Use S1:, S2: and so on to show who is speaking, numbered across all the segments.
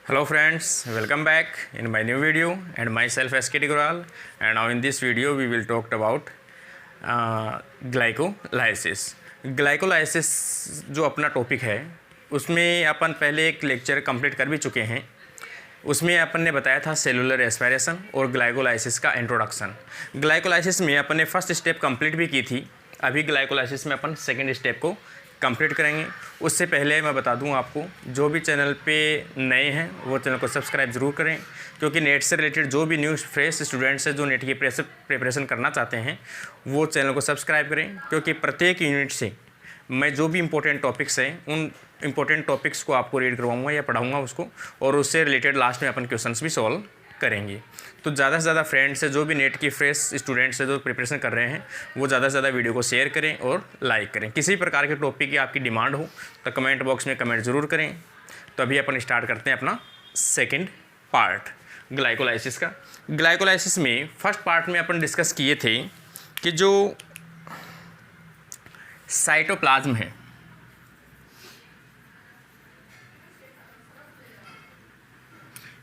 S1: Hello friends, welcome back in my new video and myself SK Tigral, and now in this video we will talk about glycolysis. Glycolysis जो अपना topic है उसमें अपन पहले एक lecture complete कर भी चुके हैं। उसमें अपन ने बताया था सेलुलर रेस्पिरेशन और ग्लाइकोलाइसिस का इंट्रोडक्शन। ग्लाइकोलाइसिस में अपन ने फर्स्ट स्टेप कंप्लीट भी की थी। अभी ग्लाइकोलाइसिस में अपन सेकेंड स्टेप को कंप्लीट करेंगे। उससे पहले मैं बता दूं आपको, जो भी चैनल पे नए हैं वो चैनल को सब्सक्राइब ज़रूर करें, क्योंकि नेट से रिलेटेड जो भी न्यू फ्रेश स्टूडेंट्स हैं जो नेट की प्रिपरेशन करना चाहते हैं वो चैनल को सब्सक्राइब करें, क्योंकि प्रत्येक यूनिट से मैं जो भी इंपॉर्टेंट टॉपिक्स हैं उन इंपॉर्टेंट टॉपिक्स को आपको रीड करवाऊँगा या पढ़ाऊँगा उसको, और उससे रिलेटेड लास्ट में अपन क्वेश्चंस भी सॉल्व करेंगे। तो ज़्यादा से ज़्यादा फ्रेंड्स है जो भी नेट की फ्रेश स्टूडेंट्स है जो प्रिपरेशन कर रहे हैं वो ज़्यादा से ज़्यादा वीडियो को शेयर करें और लाइक करें। किसी प्रकार के टॉपिक की आपकी डिमांड हो तो कमेंट बॉक्स में कमेंट ज़रूर करें। तो अभी अपन स्टार्ट करते हैं अपना सेकंड पार्ट ग्लाइकोलाइसिस का। ग्लाइकोलाइसिस में फर्स्ट पार्ट में अपन डिस्कस किए थे कि जो साइटोप्लाज्म है,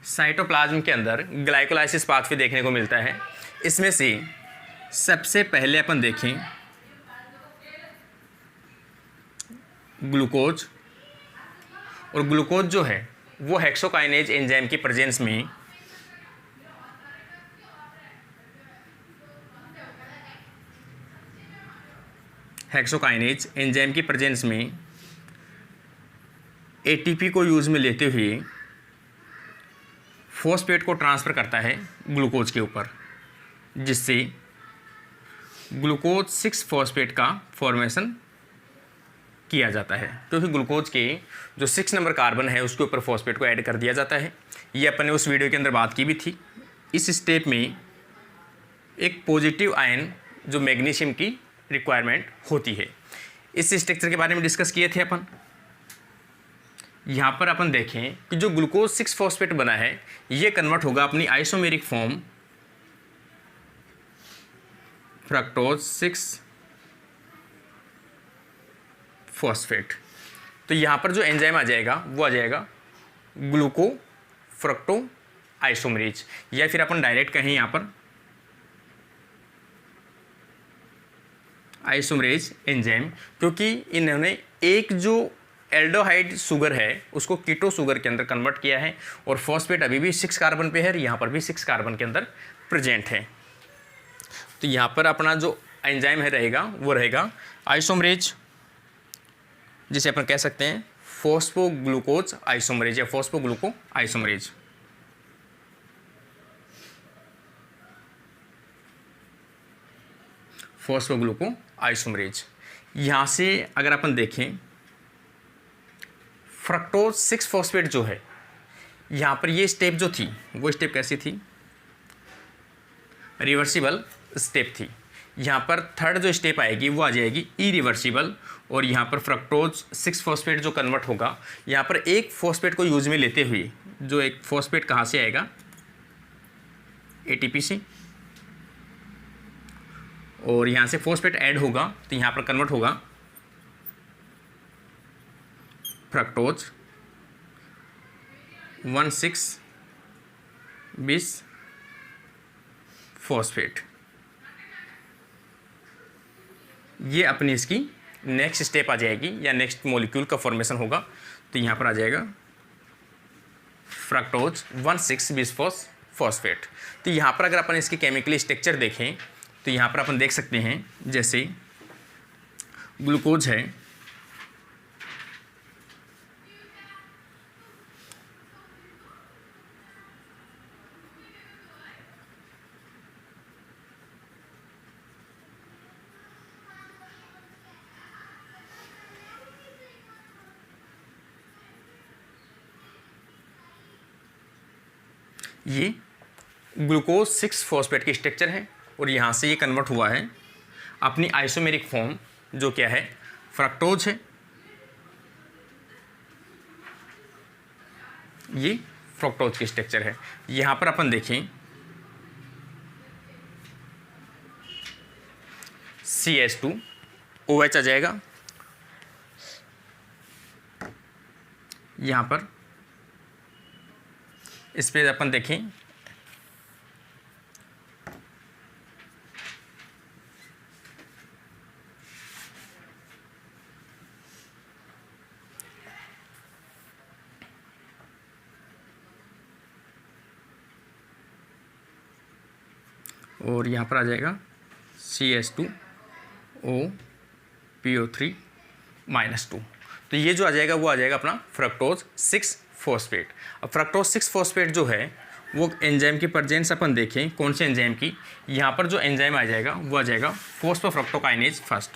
S1: साइटोप्लाज्म के अंदर ग्लाइकोलाइसिस पाथवे देखने को मिलता है। इसमें से सबसे पहले अपन देखें ग्लूकोज, और ग्लूकोज जो है वो हेक्सोकाइनेज एंजाइम की प्रेजेंस में एटीपी को यूज में लेते हुए फॉस्फेट को ट्रांसफ़र करता है ग्लूकोज के ऊपर, जिससे ग्लूकोज 6 फॉस्फेट का फॉर्मेशन किया जाता है, क्योंकि ग्लूकोज के जो 6 नंबर कार्बन है उसके ऊपर फॉस्फेट को ऐड कर दिया जाता है। ये अपन ने उस वीडियो के अंदर बात की भी थी। इस स्टेप में एक पॉजिटिव आयन जो मैग्नीशियम की रिक्वायरमेंट होती है, इस स्ट्रक्चर के बारे में डिस्कस किए थे अपन। यहाँ पर अपन देखें कि जो ग्लूकोज 6 फॉस्फेट बना है ये कन्वर्ट होगा अपनी आइसोमेरिक फॉर्म फ्रक्टोज 6 फॉस्फेट। तो यहाँ पर जो एंजाइम आ जाएगा वो आ जाएगा ग्लूको फ्रक्टो आइसोमरेज, या फिर अपन डायरेक्ट कहें यहाँ पर आइसोमरेज एंजाइम, क्योंकि इन्होंने एक जो एल्डोहाइड शुगर है उसको कीटो शुगर के अंदर कन्वर्ट किया है, और फॉस्फेट अभी भी 6 कार्बन पे है, यहाँ पर भी 6 कार्बन के अंदर प्रेजेंट है। तो यहाँ पर अपना जो एंजाइम है रहेगा वो रहेगा आइसोमरेज, जिसे अपन कह सकते हैं फॉस्फोग्लूकोज आइसोमरेज या फॉस्फोग्लूको आइसोमरेज। फॉस्फोग्लूको आइसोमरेज। यहाँ से अगर अपन देखें फ्रक्टोज 6 फॉस्फेट जो है, यहाँ पर ये स्टेप जो थी वो स्टेप कैसी थी, रिवर्सिबल स्टेप थी। यहाँ पर थर्ड जो स्टेप आएगी वो आ जाएगी इरिवर्सिबल, और यहाँ पर फ्रक्टोज 6 फॉस्फेट जो कन्वर्ट होगा, यहाँ पर एक फॉस्फेट को यूज में लेते हुए जो एक फॉस्फेट कहाँ से आएगा, एटीपी से, और यहाँ से फॉस्फेट ऐड होगा तो यहाँ पर कन्वर्ट होगा फ्रक्टोज 1,6-bis फॉस्फेट। ये अपनी इसकी नेक्स्ट स्टेप आ जाएगी या नेक्स्ट मॉलिक्यूल का फॉर्मेशन होगा। तो यहाँ पर आ जाएगा फ्रक्टोज 1,6-bis फॉस्फेट। तो यहाँ पर अगर अपन इसकी केमिकली स्ट्रक्चर देखें तो यहाँ पर अपन देख सकते हैं जैसे ग्लूकोज है, ये ग्लूकोज 6 फॉस्फेट की स्ट्रक्चर है, और यहाँ से ये कन्वर्ट हुआ है अपनी आइसोमेरिक फॉर्म जो क्या है फ्रक्टोज है। ये फ्रक्टोज की स्ट्रक्चर है। यहाँ पर अपन देखें CH2OH आ जाएगा, यहाँ पर इस पे अपन देखें और यहाँ पर आ जाएगा CH2OPO3-2। तो ये जो आ जाएगा वो आ जाएगा अपना फ्रक्टोज 6 फॉस्फेट। अब फ्रक्टोज 6 फॉस्फेट जो है वो एंजाइम की प्रेजेंस अपन देखें कौन से एंजाइम की, यहाँ पर जो एंजाइम आ जाएगा वो आ जाएगा फॉस्फोफ्रक्टोकाइनेज फर्स्ट।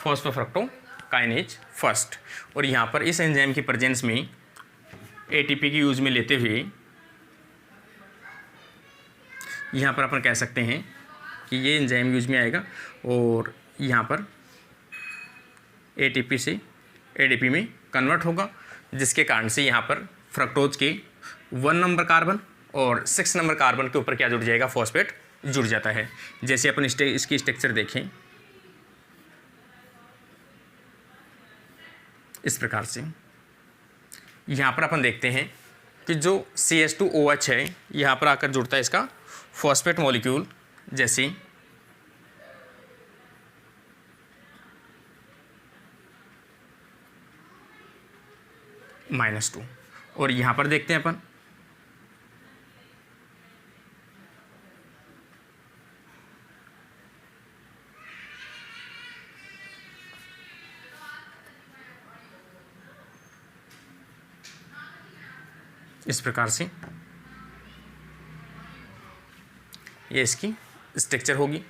S1: फॉस्फोफ्रक्टोकाइनेज फर्स्ट। और यहाँ पर इस एंजाइम की प्रेजेंस में एटीपी की यूज में लेते हुए यहाँ पर अपन कह सकते हैं कि ये एंजाइम यूज में आएगा और यहाँ पर एटीपी से एडीपी में कन्वर्ट होगा, जिसके कारण से यहाँ पर फ्रक्टोज के 1 नंबर कार्बन और 6 नंबर कार्बन के ऊपर क्या जुड़ जाएगा, फॉस्फेट जुड़ जाता है। जैसे अपन इसकी स्ट्रक्चर देखें इस प्रकार से, यहाँ पर अपन देखते हैं कि जो CH2OH है यहाँ पर आकर जुड़ता है इसका फॉस्फेट मॉलिक्यूल, जैसे -2। और यहाँ पर देखते हैं अपन इस प्रकार से ये इसकी स्ट्रक्चर होगी।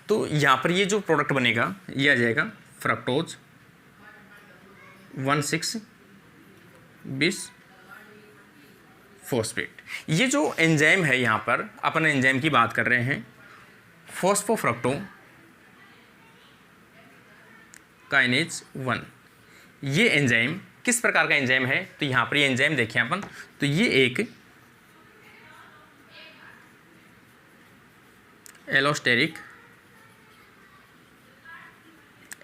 S1: तो यहाँ पर ये जो प्रोडक्ट बनेगा ये आ जाएगा फ्रक्टोज 1,6-bis फॉस्फेट। ये जो एंजाइम है यहाँ पर अपन एंजाइम की बात कर रहे हैं, फॉस्फोफ्रक्टोकाइनेज 1। ये एंजाइम किस प्रकार का एंजाइम है, तो यहाँ पर ये एंजाइम देखें अपन, तो ये एक एलोस्टेरिक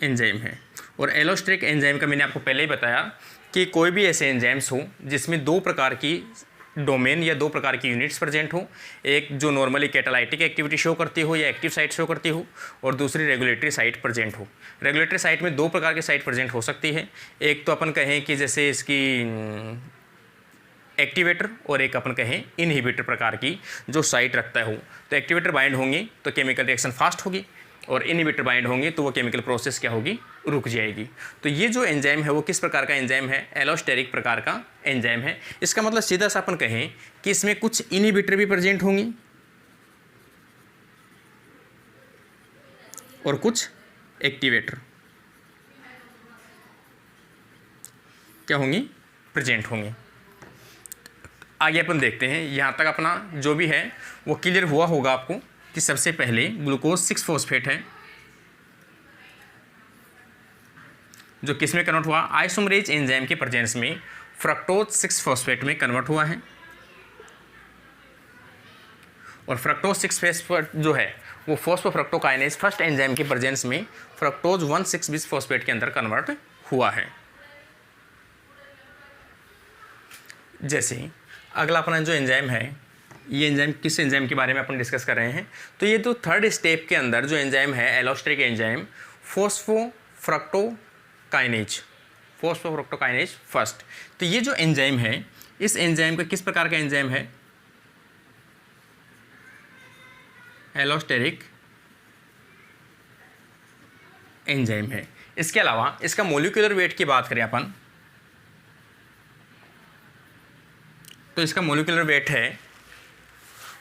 S1: एंजाइम है। और एलोस्टेरिक एंजाइम का मैंने आपको पहले ही बताया कि कोई भी ऐसे एंजाइम्स हो जिसमें 2 प्रकार की डोमेन या 2 प्रकार की यूनिट्स प्रेजेंट हो, एक जो नॉर्मली कैटालाइटिक एक्टिविटी शो करती हो या एक्टिव साइट शो करती हो, और दूसरी रेगुलेटरी साइट प्रेजेंट हो। रेगुलेटरी साइट में 2 प्रकार की साइट प्रेजेंट हो सकती है, एक तो अपन कहें कि जैसे इसकी एक्टिवेटर, और एक अपन कहें इनहिबिटर प्रकार की जो साइट रखता है हो। तो एक्टिवेटर बाइंड होंगे तो केमिकल रिएक्शन फास्ट होगी, और इनहिबिटर बाइंड होंगे तो वो केमिकल प्रोसेस क्या होगी, रुक जाएगी। तो ये जो एंजाइम है वो किस प्रकार का एंजाइम है, एलोस्टेरिक प्रकार का एंजाइम है। इसका मतलब सीधा सा अपन कहें कि इसमें कुछ इनहिबिटर भी प्रेजेंट होंगी और कुछ एक्टिवेटर क्या होंगी, प्रेजेंट होंगी। आगे अपन देखते हैं, यहाँ तक अपना जो भी है वो क्लियर हुआ होगा आपको कि सबसे पहले ग्लूकोज 6 फॉस्फेट है जो किस में कन्वर्ट हुआ, आइसोमरेज एंजाइम के प्रेजेंस में फ्रक्टोज 6 फॉस्फेट में कन्वर्ट हुआ है। और फ्रक्टोज 6 फॉस्फेट जो है वो फॉस्फोफ्रक्टोकाइनेज फर्स्ट एंजाइम के प्रेजेंस में फ्रक्टोज 1,6-bis फॉस्फेट के अंदर कन्वर्ट हुआ है। जैसे अगला अपना जो एंजाइम है, ये एंजाइम किस एंजाइम के बारे में अपन डिस्कस कर रहे हैं, तो ये तो 3rd स्टेप के अंदर जो एंजाइम है एलोस्टेरिक एंजाइम फॉस्फोफ्रक्टोकाइनेज फर्स्ट। तो ये जो एंजाइम है इस एंजाइम का किस प्रकार का एंजाइम है, एलोस्टेरिक एंजाइम है। इसके अलावा इसका मोलिकुलर वेट की बात करें अपन, तो इसका मोलिकुलर वेट है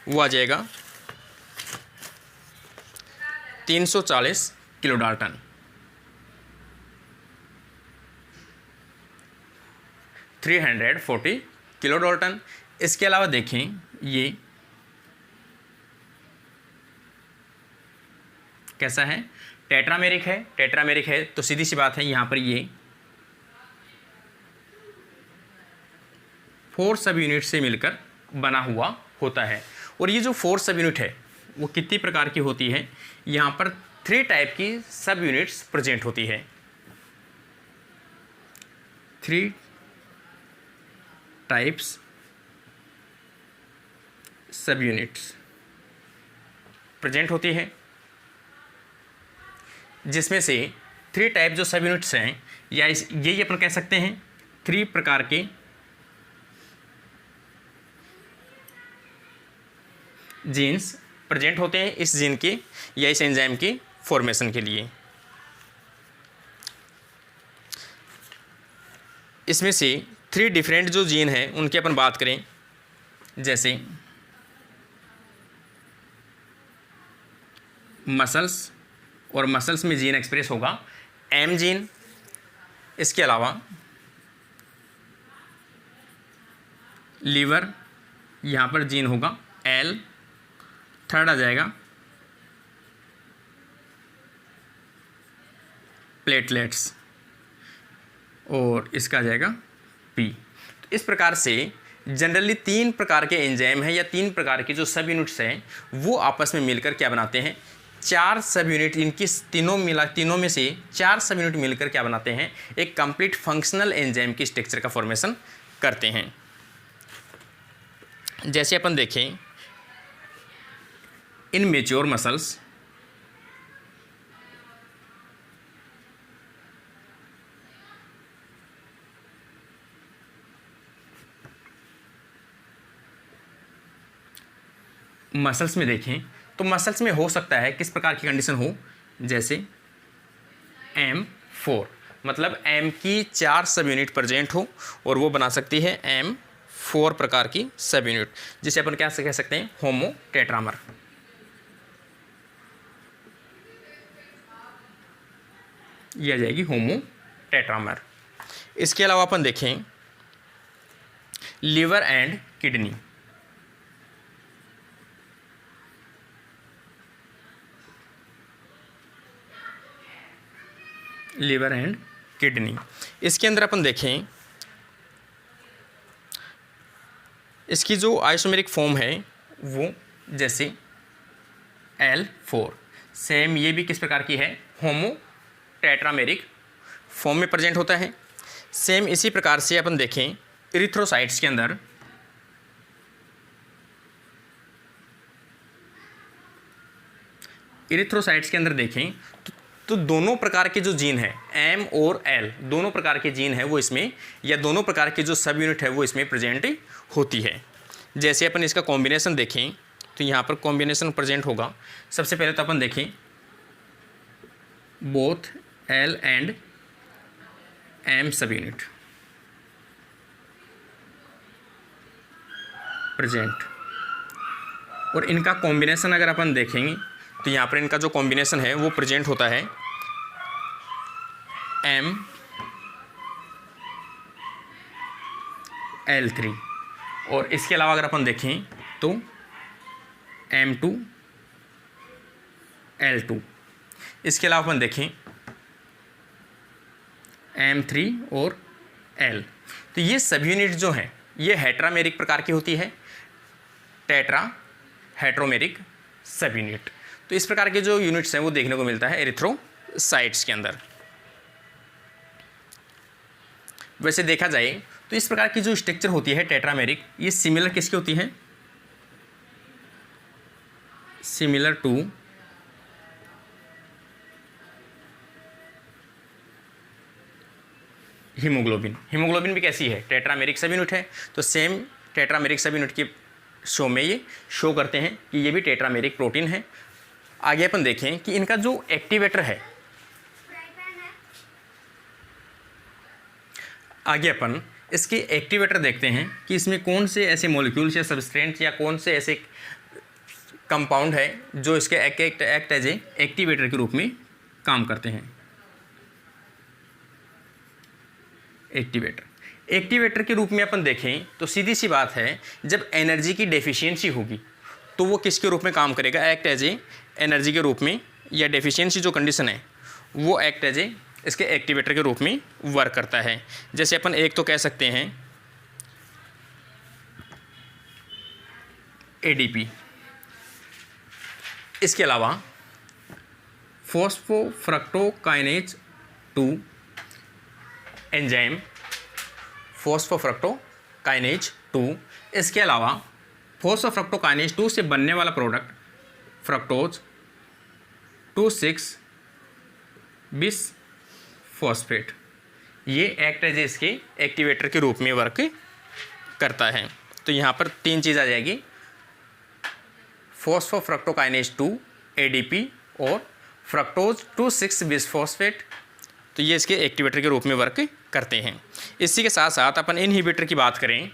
S1: वो आ जाएगा 340 किलो डाल्टन। 340 kilo Dalton. इसके अलावा देखें ये कैसा है, टेट्रामेरिक है। टेट्रामेरिक है तो सीधी सी बात है यहाँ पर ये 4 सब यूनिट से मिलकर बना हुआ होता है। और ये जो 4 सब यूनिट है वो कितनी प्रकार की होती है, यहाँ पर 3 टाइप की सब यूनिट्स प्रेजेंट होती है। 3 टाइप्स सब यूनिट्स प्रेजेंट होती है, जिसमें से 3 टाइप जो सब यूनिट्स हैं या यही अपन कह सकते हैं 3 प्रकार के जीन्स प्रेजेंट होते हैं इस जीन के या इस एंजाइम के फॉर्मेशन के लिए। इसमें से 3 डिफरेंट जो जीन हैं उनकी अपन बात करें, जैसे मसल्स, और मसल्स में जीन एक्सप्रेस होगा एम जीन। इसके अलावा लीवर, यहाँ पर जीन होगा एल। थर्ड आ जाएगा प्लेटलेट्स और इसका आ जाएगा पी। तो इस प्रकार से जनरली 3 प्रकार के एंजाइम हैं या 3 प्रकार के जो सब यूनिट्स हैं वो आपस में मिलकर क्या बनाते हैं, 4 सब यूनिट। इनकी तीनों में से 4 सब यूनिट मिलकर क्या बनाते हैं, एक कंप्लीट फंक्शनल एंजाइम की स्ट्रक्चर का फॉर्मेशन करते हैं। जैसे अपन देखें इन मेच्योर मसल्स में देखें तो मसल्स में हो सकता है किस प्रकार की कंडीशन हो, जैसे M4, मतलब M की 4 सब यूनिट प्रेजेंट हो और वो बना सकती है M4 प्रकार की सब यूनिट, जिसे अपन क्या कह सकते हैं होमोटेट्रामर। ये आ जाएगी होमोटेट्रामर। इसके अलावा अपन देखें liver and kidney, liver and kidney. इसके अंदर अपन देखें इसकी जो आइसोमेरिक फॉर्म है वो जैसे L4, सेम ये भी किस प्रकार की है, होमोटेट्रामेरिक फॉर्म में प्रेजेंट होता है। सेम इसी प्रकार से अपन देखें इरिथ्रोसाइट्स के अंदर देखें तो दोनों प्रकार के जो जीन है M और L, दोनों प्रकार के जीन है वो इसमें, या दोनों प्रकार के जो सब यूनिट है वो इसमें प्रेजेंट होती है। जैसे अपन इसका कॉम्बिनेशन देखें तो यहाँ पर कॉम्बिनेशन प्रेजेंट होगा। सबसे पहले तो अपन देखें बोथ L एंड M सब यूनिट प्रेजेंट, और इनका कॉम्बिनेशन अगर अपन देखेंगे तो यहाँ पर इनका जो कॉम्बिनेशन है वो प्रेजेंट होता है ML3, और इसके अलावा अगर अपन देखें तो M2L2। इसके अलावा अपन देखें M3 और L। तो ये सब यूनिट जो हैं ये हेट्रामेरिक प्रकार की होती है, टेट्रा हेट्रोमेरिक सब यूनिट। तो इस प्रकार के जो यूनिट्स हैं वो देखने को मिलता है एरिथ्रोसाइट्स के अंदर। वैसे देखा जाए तो इस प्रकार की जो स्ट्रक्चर होती है टेट्रामेरिक, ये सिमिलर किसकी होती है, सिमिलर टू हीमोग्लोबिन। हीमोग्लोबिन भी कैसी है, टेट्रामेरिक सब यूनिट है। तो सेम टेट्रामेरिक सब यूनिट के शो में ये शो करते हैं कि ये भी टेट्रामेरिक प्रोटीन है। आगे अपन देखें कि इनका जो एक्टिवेटर है, आगे अपन इसके एक्टिवेटर देखते हैं कि इसमें कौन से ऐसे मॉलिक्यूल्स या सबस्टेंस या कौन से ऐसे कंपाउंड है जो इसके एक्ट एज ए एक्टिवेटर के रूप में काम करते हैं। एक्टिवेटर के रूप में अपन देखें तो सीधी सी बात है, जब एनर्जी की डेफिशिएंसी होगी तो वो किसके रूप में काम करेगा, एक्ट एज ए एनर्जी के रूप में, या डेफिशिएंसी जो कंडीशन है वो एक्ट एज ए इसके एक्टिवेटर के रूप में वर्क करता है। जैसे अपन एक तो कह सकते हैं ADP। इसके अलावा फॉस्फोफ्रक्टोकाइनेज 2 एंजाइम फॉस्फोफ्रक्टोकाइनेज 2। इसके अलावा फॉस्फोफ्रक्टोकाइनेज 2 से बनने वाला प्रोडक्ट फ्रक्टोज 2,6 बिसफॉस्फेट, ये एक्ट एज इसके एक्टिवेटर के रूप में वर्क करता है। तो यहाँ पर 3 चीज़ आ जाएगी, फॉस्फोफ्रक्टोकाइनेज 2 ADP और फ्रक्टोज 2,6 बिसफॉस्फेट, तो ये इसके एक्टिवेटर के रूप में वर्क करते हैं। इसी के साथ साथ अपन इनहिबिटर की बात करें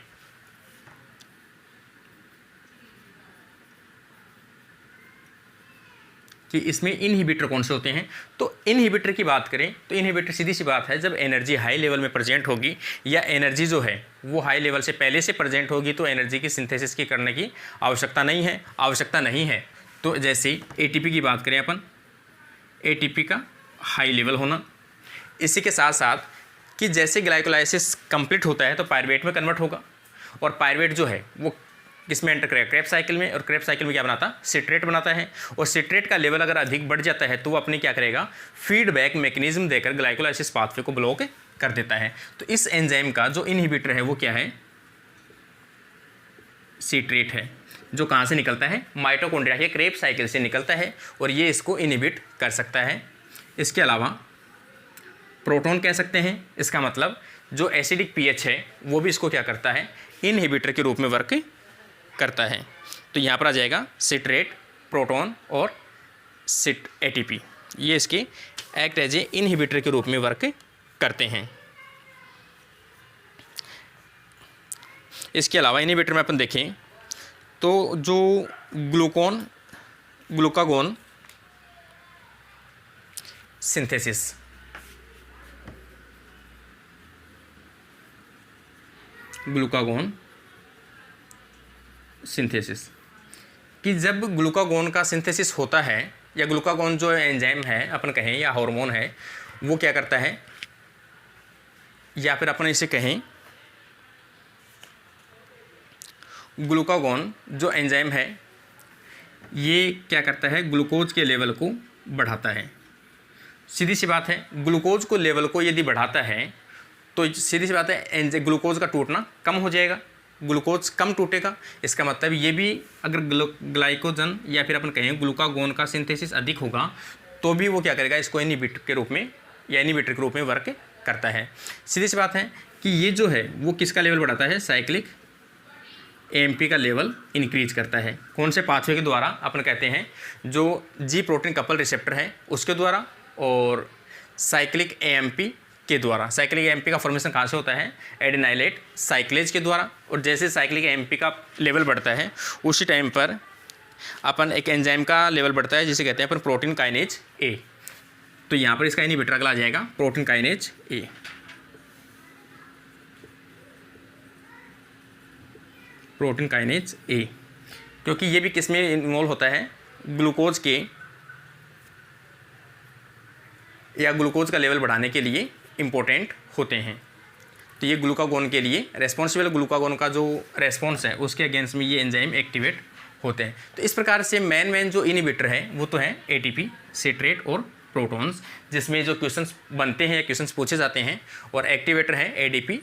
S1: कि इसमें इनहिबिटर कौन से होते हैं। तो इनहिबिटर की बात करें तो इनहिबिटर सीधी सी बात है, जब एनर्जी हाई लेवल में प्रेजेंट होगी या एनर्जी जो है वो हाई लेवल से पहले से प्रेजेंट होगी तो एनर्जी की सिंथेसिस की करने की आवश्यकता नहीं है। तो जैसे ATP की बात करें अपन, ATP का हाई लेवल होना, इसी के साथ साथ कि जैसे ग्लाइकोलाइसिस कंप्लीट होता है तो पायरुवेट में कन्वर्ट होगा, और पायरुवेट जो है वो किसमें एंटर करेगा, क्रेब्स साइकिल में, और क्रेब्स साइकिल में क्या बनाता है, सिट्रेट बनाता है, और सिट्रेट का लेवल अगर अधिक बढ़ जाता है तो वो अपने क्या करेगा, फीडबैक मैकेनिज्म देकर ग्लाइकोलाइसिस पाथवे को ब्लॉक कर देता है। तो इस एंजाइम का जो इनहिबिटर है वो क्या है, सिट्रेट है, जो कहाँ से निकलता है, माइटोकॉन्ड्रिया के क्रेब्स साइकिल से निकलता है, और ये इसको इनहिबिट कर सकता है। इसके अलावा प्रोटॉन कह सकते हैं, इसका मतलब जो एसिडिक pH है वो भी इसको क्या करता है, इनहिबिटर के रूप में वर्क करता है। तो यहाँ पर आ जाएगा सिट्रेट, प्रोटॉन और ATP, ये इसके एक्ट एज ए इनहिबिटर के रूप में वर्क करते हैं। इसके अलावा इनहिबिटर में अपन देखें तो जो ग्लूकागोन सिंथेसिस, ग्लूकागोन सिंथेसिस, कि जब ग्लूकागोन का सिंथेसिस होता है या ग्लूकागोन जो एंजाइम है अपन कहें या हार्मोन है वो क्या करता है, या फिर अपन इसे कहें ग्लूकागोन जो एंजाइम है ये क्या करता है, ग्लूकोज के लेवल को बढ़ाता है। सीधी सी बात है, ग्लूकोज को लेवल को यदि बढ़ाता है तो सीधी सी बात है ग्लूकोज का टूटना कम हो जाएगा, ग्लूकोज कम टूटेगा। इसका मतलब ये भी अगर ग्लाइकोजन या फिर अपन कहें ग्लूकागोन का सिंथेसिस अधिक होगा तो भी वो क्या करेगा, इसको इनहिबिटर के रूप में या इनहिबिटर के रूप में वर्क करता है। सीधी सी बात है कि ये जो है वो किसका लेवल बढ़ाता है, साइक्लिक AMP का लेवल इंक्रीज करता है। कौन से पाथवे के द्वारा, अपन कहते हैं जो G प्रोटीन कपल रिसेप्टर है उसके द्वारा, और साइक्लिक AMP के द्वारा। साइक्लिक AMP का फॉर्मेशन कहाँ से होता है, एडेनाइलेट साइक्लेज के द्वारा। और जैसे साइक्लिक AMP का लेवल बढ़ता है उसी टाइम पर अपन एक एंजाइम का लेवल बढ़ता है जिसे कहते हैं अपन प्रोटीन काइनेज A। तो यहाँ पर इसका इनहिबिटर अगला आ जाएगा protein kinase A। Protein kinase A, क्योंकि ये भी किस में इन्वॉल्व होता है, ग्लूकोज के या ग्लूकोज का लेवल बढ़ाने के लिए इम्पोर्टेंट होते हैं। तो ये ग्लूकागोन के लिए रेस्पॉन्सिबल, ग्लूकागोन का जो रेस्पॉन्स है उसके अगेंस्ट में ये एंजाइम एक्टिवेट होते हैं। तो इस प्रकार से मेन जो इनहिबिटर है वो तो है ATP, सिट्रेट और प्रोटॉन्स, जिसमें जो क्वेश्चंस बनते हैं, क्वेश्चंस पूछे जाते हैं। और एक्टिवेटर है ADP,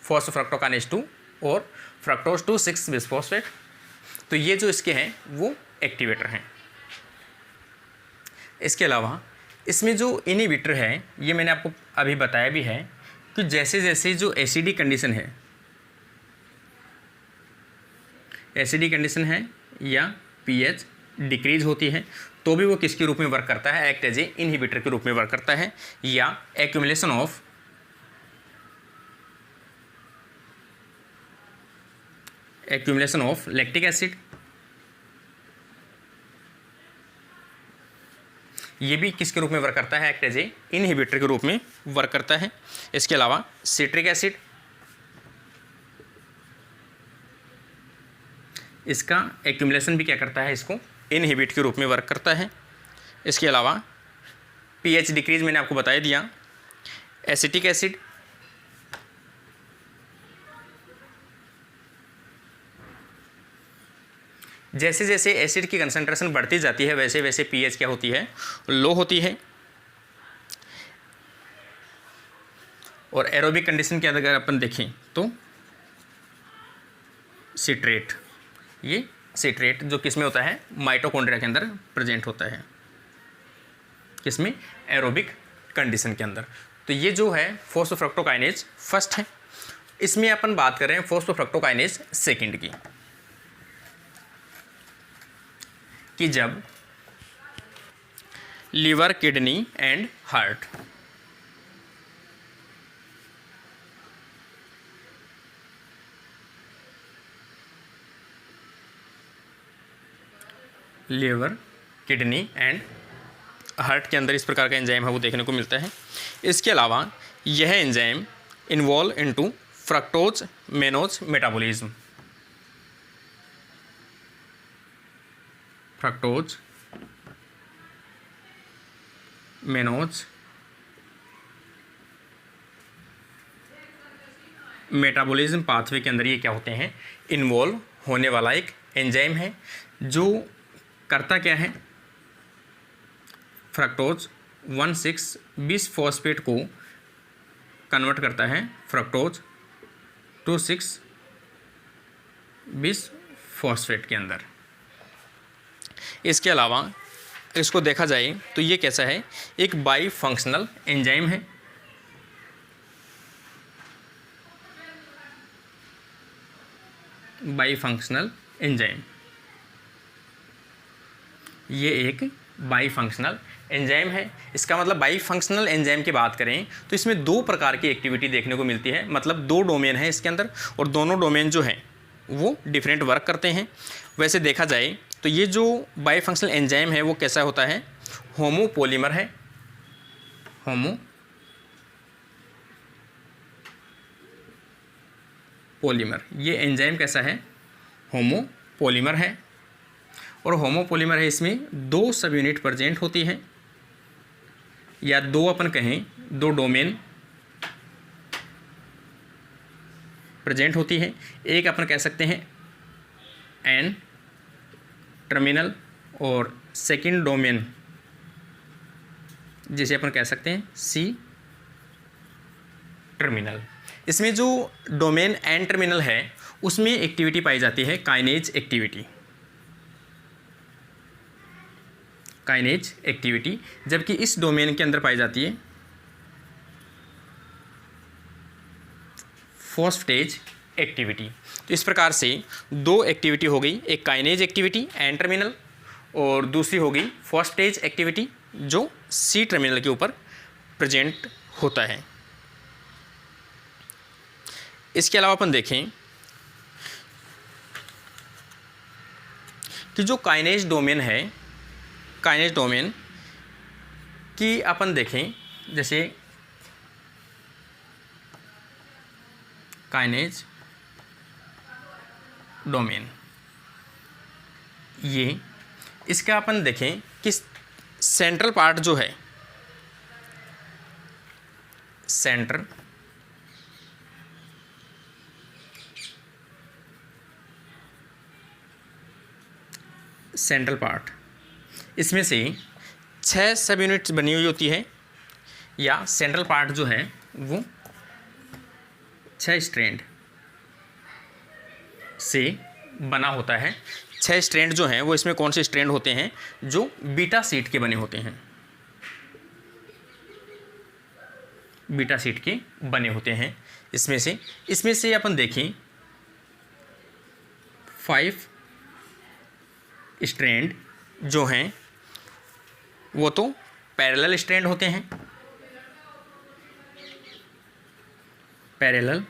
S1: फॉस्फोफ्रक्टोकाइनेज 2 और फ्रक्टोज 2,6 बिसफॉस्फेट। तो ये जो इसके हैं वो एक्टिवेटर हैं। इसके अलावा इसमें जो इनहिबिटर है ये मैंने आपको अभी बताया भी है कि जैसे जैसे जो एसिडिक कंडीशन है या pH डिक्रीज होती है तो भी वो किसके रूप में वर्क करता है, एक्ट एज ए इनहिबिटर के रूप में वर्क करता है, या एक्यूमुलेशन ऑफ लैक्टिक एसिड, ये भी किसके रूप में वर्क करता है, एक्ट एज ए इनहिबिटर के रूप में वर्क करता है। इसके अलावा सिट्रिक एसिड, इसका एक्यूमुलेशन भी क्या करता है, इसको इनहिबिट के रूप में वर्क करता है। इसके अलावा pH डिक्रीज मैंने आपको बता दिया। एसिटिक एसिड, जैसे जैसे एसिड की कंसंट्रेशन बढ़ती जाती है वैसे वैसे पीएच क्या होती है, लो होती है। और एरोबिक कंडीशन के अंदर अगर अपन देखें तो सिट्रेट, ये सिट्रेट जो किस में होता है, माइटोकॉन्ड्रिया के अंदर प्रेजेंट होता है, किसमें, एरोबिक कंडीशन के अंदर। तो ये जो है फॉस्फोफ्रक्टोकाइनेज फर्स्ट है। इसमें अपन बात कर रहे हैं फॉस्फोफ्रक्टोकाइनेज सेकंड की, कि जब liver, kidney and heart liver, kidney and heart के अंदर इस प्रकार का एंजाइम है वो देखने को मिलता है। इसके अलावा यह enzyme involve into fructose mannose metabolism, fructose mannose metabolism pathway के अंदर ये क्या होते हैं, इन्वॉल्व होने वाला एक एंजाइम है, जो करता क्या है, फ्रक्टोज 1,6 बिस फॉस्फेट को कन्वर्ट करता है फ्रक्टोज 2,6 बिस फॉस्फेट के अंदर। इसके अलावा इसको देखा जाए तो ये कैसा है, एक बाई फंक्शनल एंजाइम है, बाई फंक्शनल एंजाइम, ये एक बाई फंक्शनल एंजाइम है। इसका मतलब बाई फंक्शनल एंजाइम की बात करें तो इसमें दो प्रकार की एक्टिविटी देखने को मिलती है, मतलब दो डोमेन है इसके अंदर, और दोनों डोमेन जो हैं वो डिफरेंट वर्क करते हैं। वैसे देखा जाए तो ये जो बाई फंक्शनल एंजाइम है वो कैसा होता है, होमोपोलीमर है, होमोपोलीमर। ये एंजाइम कैसा है, होमोपोलीमर है, और होमोपोलीमर है, इसमें दो सब यूनिट प्रेजेंट होती है, या दो अपन कहें दो डोमेन प्रेजेंट होती है। एक अपन कह सकते हैं एन टर्मिनल, और सेकंड डोमेन जिसे अपन कह सकते हैं सी टर्मिनल। इसमें जो डोमेन एन टर्मिनल है उसमें एक्टिविटी पाई जाती है काइनेज एक्टिविटी, काइनेज एक्टिविटी, जबकि इस डोमेन के अंदर पाई जाती है फॉस्फेटेज एक्टिविटी। तो इस प्रकार से दो एक्टिविटी हो गई, एक काइनेज एक्टिविटी एन टर्मिनल, और दूसरी हो गई फॉस्फेटेज एक्टिविटी जो सी टर्मिनल के ऊपर प्रेजेंट होता है। इसके अलावा अपन देखें कि जो काइनेज डोमेन है, काइनेज डोमेन की अपन देखें, जैसे काइनेज डोमेन, ये इसका अपन देखें कि सेंट्रल पार्ट जो है, सेंटर सेंट्रल पार्ट, इसमें से 6 सब यूनिट्स बनी हुई होती है, या सेंट्रल पार्ट जो है वो 6 स्ट्रैंड से बना होता है। 6 स्ट्रैंड जो हैं वो इसमें कौन से स्ट्रैंड होते हैं, जो बीटा शीट के बने होते हैं, बीटा शीट के बने होते हैं। इसमें से अपन देखें 5 स्ट्रैंड जो हैं वो तो पैरेलल स्ट्रैंड होते हैं, पैरेलल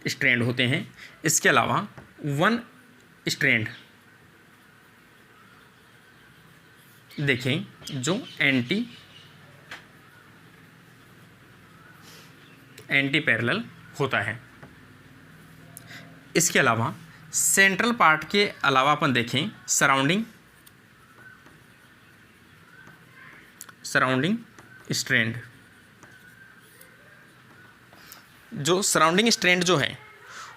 S1: स्ट्रैंड होते हैं। इसके अलावा 1 स्ट्रैंड देखें जो एंटी पैरेलल होता है। इसके अलावा सेंट्रल पार्ट के अलावा अपन देखें सराउंडिंग स्ट्रैंड, जो सराउंडिंग स्ट्रैंड जो है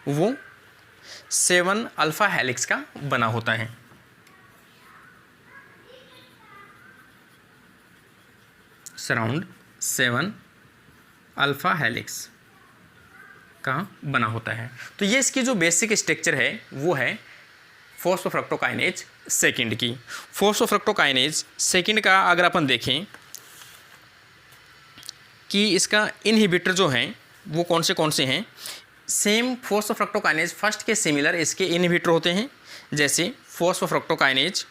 S1: वो 7 अल्फा हेलिक्स का बना होता है। सराउंड 7 अल्फा हेलिक्स का बना होता है। तो ये इसकी जो बेसिक स्ट्रक्चर है वो है फॉस्फोफ्रक्टोकाइनेज सेकंड की। फॉस्फोफ्रक्टोकाइनेज सेकंड का अगर अपन देखें कि इसका इनहिबिटर जो हैं वो कौन से हैं, सेम फॉस्फोफ्रक्टोकाइनेज फर्स्ट के सिमिलर इसके इनहिबिटर होते हैं, जैसे फॉस्फोफ्रक्टोकाइनेज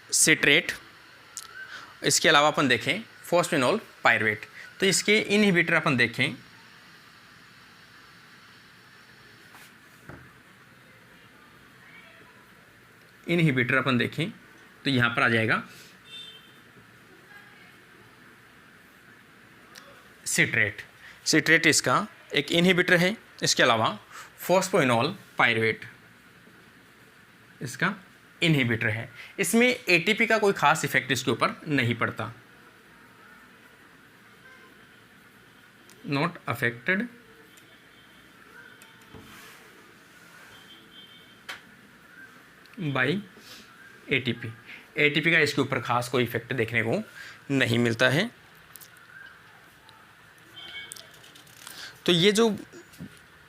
S1: सिट्रेट। इसके अलावा अपन देखें फॉस्फेनॉल पायरुवेट। तो इसके इनहिबिटर अपन देखें तो यहाँ पर आ जाएगा सिट्रेट इसका एक इनहिबिटर है। इसके अलावा फॉस्फेनॉल पायरुवेट इसका इनहिबिटर है। इसमें एटीपी का कोई खास इफेक्ट इसके ऊपर नहीं पड़ता, नॉट अफेक्टेड बाई एटीपी का इसके ऊपर खास कोई इफेक्ट देखने को नहीं मिलता है। तो ये जो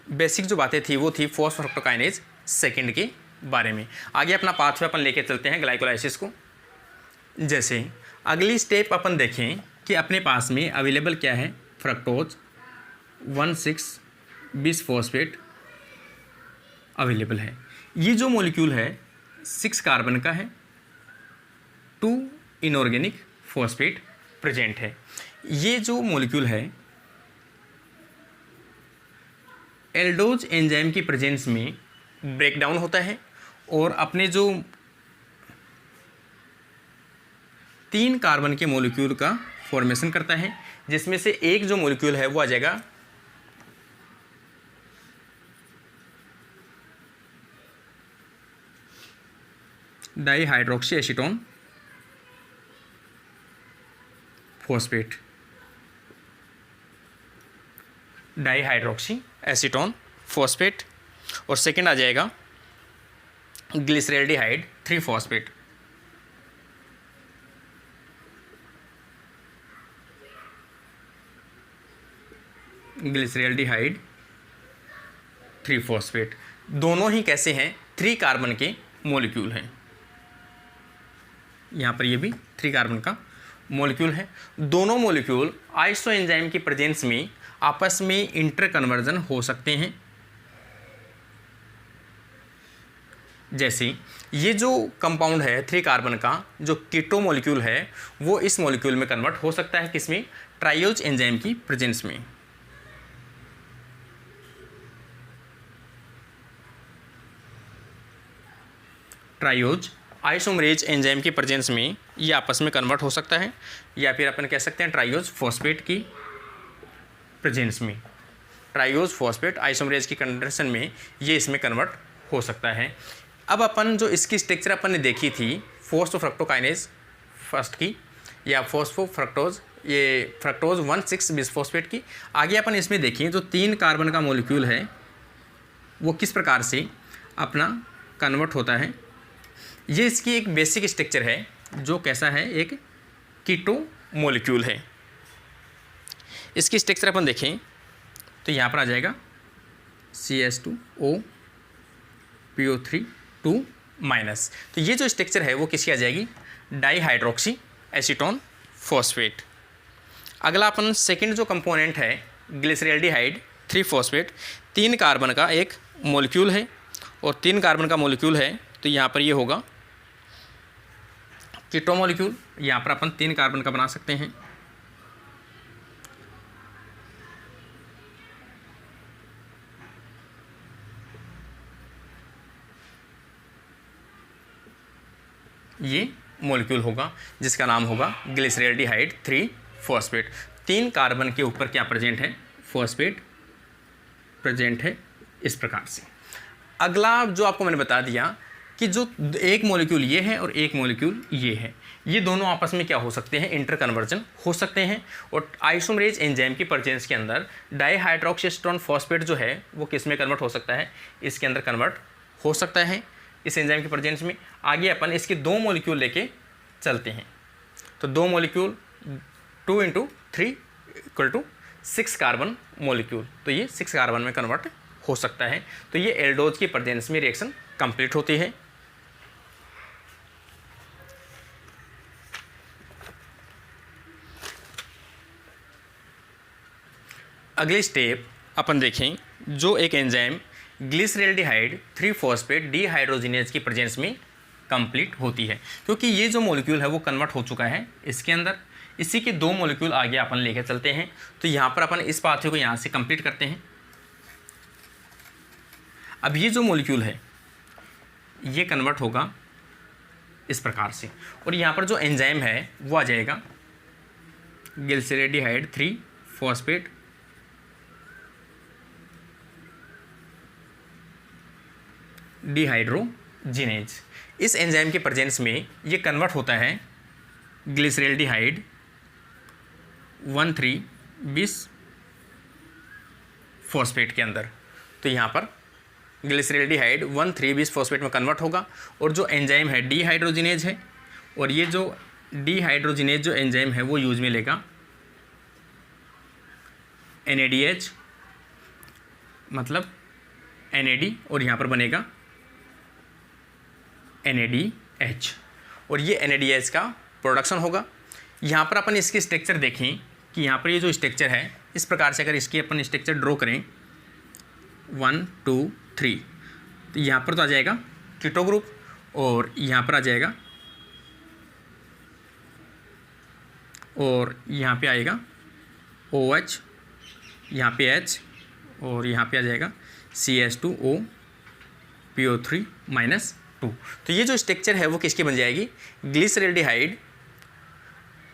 S1: बेसिक जो बातें थी वो थी फॉस्फोफ्रक्टोकाइनेज सेकंड के बारे में। आगे अपना पाथवे अपन लेके चलते हैं ग्लाइकोलाइसिस को। जैसे अगली स्टेप अपन देखें कि अपने पास में अवेलेबल क्या है, फ्रक्टोज 1,6-बिसफॉस्फेट अवेलेबल है। ये जो मॉलिक्यूल है 6 कार्बन का है, 2 इनऑर्गेनिक फॉस्फेट प्रेजेंट है। ये जो मॉलिक्यूल है एल्डोज एंजाइम की प्रेजेंस में ब्रेक डाउन होता है और अपने जो 3 कार्बन के मॉलिक्यूल का फॉर्मेशन करता है, जिसमें से एक जो मॉलिक्यूल है वो आ जाएगा dihydroxy acetone phosphate, dihydroxy acetone phosphate. और सेकंड आ जाएगा ग्लिसरैल्डिहाइड 3-फॉस्फेट, ग्लिसरैल्डिहाइड 3-फॉस्फेट। दोनों ही कैसे हैं, 3 कार्बन के मॉलिक्यूल हैं। यहाँ पर ये भी 3 कार्बन का मॉलिक्यूल है। दोनों मॉलिक्यूल आइसो एंजाइम की प्रेजेंस में आपस में इंटर कन्वर्जन हो सकते हैं। जैसे ये जो कंपाउंड है 3 कार्बन का, जो कीटो मॉलिक्यूल है वो इस मॉलिक्यूल में कन्वर्ट हो सकता है, किसमें, ट्राइयोज एंजाइम की प्रेजेंस में। ट्राइयोज आइसोमरेज एंजाइम की प्रेजेंस में ये आपस में कन्वर्ट हो सकता है, या फिर अपन कह सकते हैं ट्राइयोज फॉस्फेट की प्रेजेंस में। ट्राइयोज फॉस्फेट आइसोमरेज की कंडीशन में ये इसमें कन्वर्ट हो सकता है। अब अपन जो इसकी स्ट्रक्चर अपन ने देखी थी फॉस्फोफ्रक्टोकाइनेज फर्स्ट की या फॉस्फोफ्रक्टोज, ये फ्रक्टोज 1,6-बिसफॉस्फेट की। आगे अपन इसमें देखिए जो 3 कार्बन का मॉलिक्यूल है वो किस प्रकार से अपना कन्वर्ट होता है। ये इसकी एक बेसिक स्ट्रक्चर है जो कैसा है, एक कीटो मॉलिक्यूल है। इसकी स्ट्रक्चर अपन देखें तो यहाँ पर आ जाएगा CH2OPO3 तो ये जो स्ट्रक्चर है वो किसकी आ जाएगी, डाईहाइड्रोक्सी एसीटोन फॉस्फेट। अगला अपन सेकंड जो कंपोनेंट है ग्लिसरैल्डिहाइड 3-फॉस्फेट, 3 कार्बन का एक मॉलिक्यूल है और 3 कार्बन का मॉलिक्यूल है, तो यहाँ पर ये होगा कीटो मॉलिक्यूल। यहाँ पर अपन 3 कार्बन का बना सकते हैं। ये मॉलिक्यूल होगा जिसका नाम होगा ग्लिसरैल्डिहाइड 3-फॉस्फेट। 3 कार्बन के ऊपर क्या प्रेजेंट है, फॉस्फेट प्रेजेंट है इस प्रकार से। अगला जो आपको मैंने बता दिया कि जो एक मॉलिक्यूल ये है और एक मॉलिक्यूल ये है, ये दोनों आपस में क्या हो सकते हैं, इंटर कन्वर्जन हो सकते हैं। और आइसोमरेज एंजाइम की प्रेजेंस के अंदर डाईहाइड्रोक्सीस्टोन फॉस्फेट जो है वो किस में कन्वर्ट हो सकता है, इसके अंदर कन्वर्ट हो सकता है इस एंजाइम की प्रेजेंस में। आगे अपन इसके 2 मॉलिक्यूल लेके चलते हैं। तो 2 मॉलिक्यूल 2 × 3 = 6 कार्बन मॉलिक्यूल, तो ये 6 कार्बन में कन्वर्ट हो सकता है। तो ये एल्डोज की प्रेजेंस में रिएक्शन कंप्लीट होती है। अगली स्टेप अपन देखें, जो एक एंजाइम ग्लिसरेल्डिहाइड 3-फॉस्फेट डीहाइड्रोजिनेज की प्रेजेंस में कंप्लीट होती है, क्योंकि ये जो मॉलिक्यूल है वो कन्वर्ट हो चुका है इसके अंदर। इसी के 2 मॉलिक्यूल आगे अपन लेकर चलते हैं। तो यहाँ पर अपन इस पाथवे को यहाँ से कंप्लीट करते हैं। अब ये जो मॉलिक्यूल है ये कन्वर्ट होगा इस प्रकार से, और यहाँ पर जो एंजाइम है वो आ जाएगा ग्लिसरेल्डिहाइड 3-फॉस्फेट डीहाइड्रोजिनेज। इस एंजाइम के प्रेजेंस में ये कन्वर्ट होता है ग्लिसरेल्डिहाइड 1,3-bis-फॉस्फेट के अंदर। तो यहाँ पर ग्लिसरेल्डिहाइड 1,3-bis-फॉस्फेट में कन्वर्ट होगा, और जो एंजाइम है डीहाइड्रोजिनेज है, और ये जो डीहाइड्रोजिनेज जो एंजाइम है वो यूज में लेगा NADH, मतलब NAD, और यहाँ पर बनेगा NADH, और ये NADH का प्रोडक्शन होगा। यहाँ पर अपन इसकी स्ट्रक्चर देखें कि यहाँ पर ये जो स्ट्रक्चर है इस प्रकार से अगर इसकी अपन स्ट्रक्चर ड्रॉ करें 1 2 3, तो यहाँ पर तो आ जाएगा कीटो ग्रुप, और यहाँ पर आ जाएगा, और यहाँ पे आएगा OH, यहाँ पे H, और यहाँ पे आ जाएगा CH2O PO3-2। तो ये जो स्ट्रक्चर है वो किसकी बन जाएगी, ग्लिसरेल्डिहाइड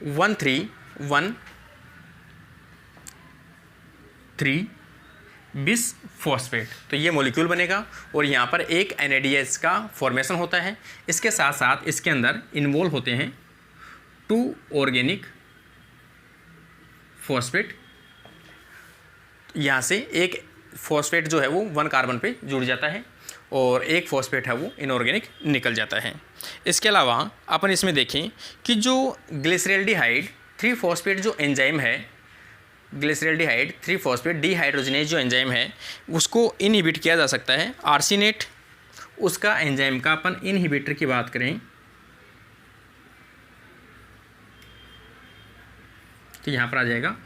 S1: 1,3-1,3-bis-फॉस्फेट। तो ये मॉलिक्यूल बनेगा, और यहाँ पर एक NADH का फॉर्मेशन होता है। इसके साथ साथ इसके अंदर इन्वॉल्व होते हैं 2 ऑर्गेनिक फॉस्फेट। यहाँ से एक फॉस्फेट जो है वो 1 कार्बन पे जुड़ जाता है, और एक फॉस्फेट है वो इनऑर्गेनिक निकल जाता है। इसके अलावा अपन इसमें देखें कि जो ग्लिसरेल्डिहाइड 3-फॉस्फेट जो एंजाइम है, ग्लिसरेल्डिहाइड 3-फॉस्फेट डीहाइड्रोजिनेज जो एंजाइम है उसको इनहिबिट किया जा सकता है आर्सिनेट। उसका एंजाइम का अपन इनहिबिटर की बात करें तो यहाँ पर आ जाएगा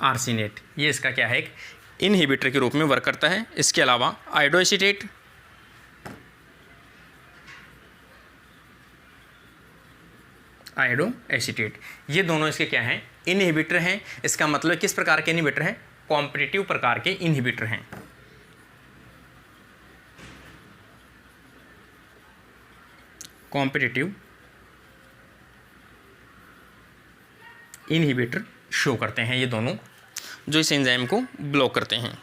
S1: आर्सिनेट। ये इसका क्या है, एक इनहिबिटर के रूप में वर्क करता है। इसके अलावा आयोडोएसीटेट, ये दोनों इसके क्या हैं, इनहिबिटर हैं। इसका मतलब किस प्रकार के इनहिबिटर हैं, कॉम्पिटिटिव प्रकार के इनहिबिटर हैं। कॉम्पिटिटिव इनहिबिटर शो करते हैं ये दोनों, जो इस एंजाइम को ब्लॉक करते हैं।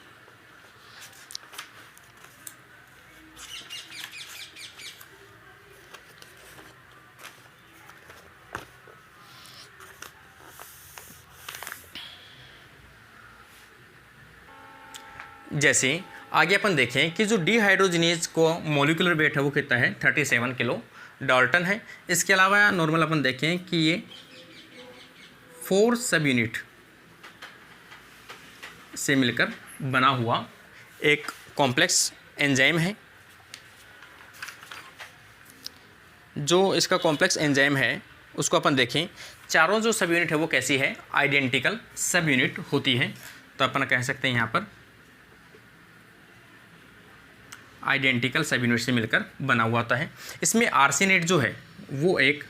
S1: जैसे आगे अपन देखें कि जो डीहाइड्रोजिनेज को मॉलिक्यूलर वेट है वो कितना है, 37 किलो डाल्टन है। इसके अलावा नॉर्मल अपन देखें कि ये 4 सब यूनिट से मिलकर बना हुआ एक कॉम्प्लेक्स एंजाइम है। जो इसका कॉम्प्लेक्स एंजाइम है उसको अपन देखें, चारों जो सब यूनिट है वो कैसी है, आइडेंटिकल सब यूनिट होती है। तो अपन कह सकते हैं यहाँ पर आइडेंटिकल सब यूनिट से मिलकर बना हुआ होता है। इसमें आर्सिनेट जो है वो एक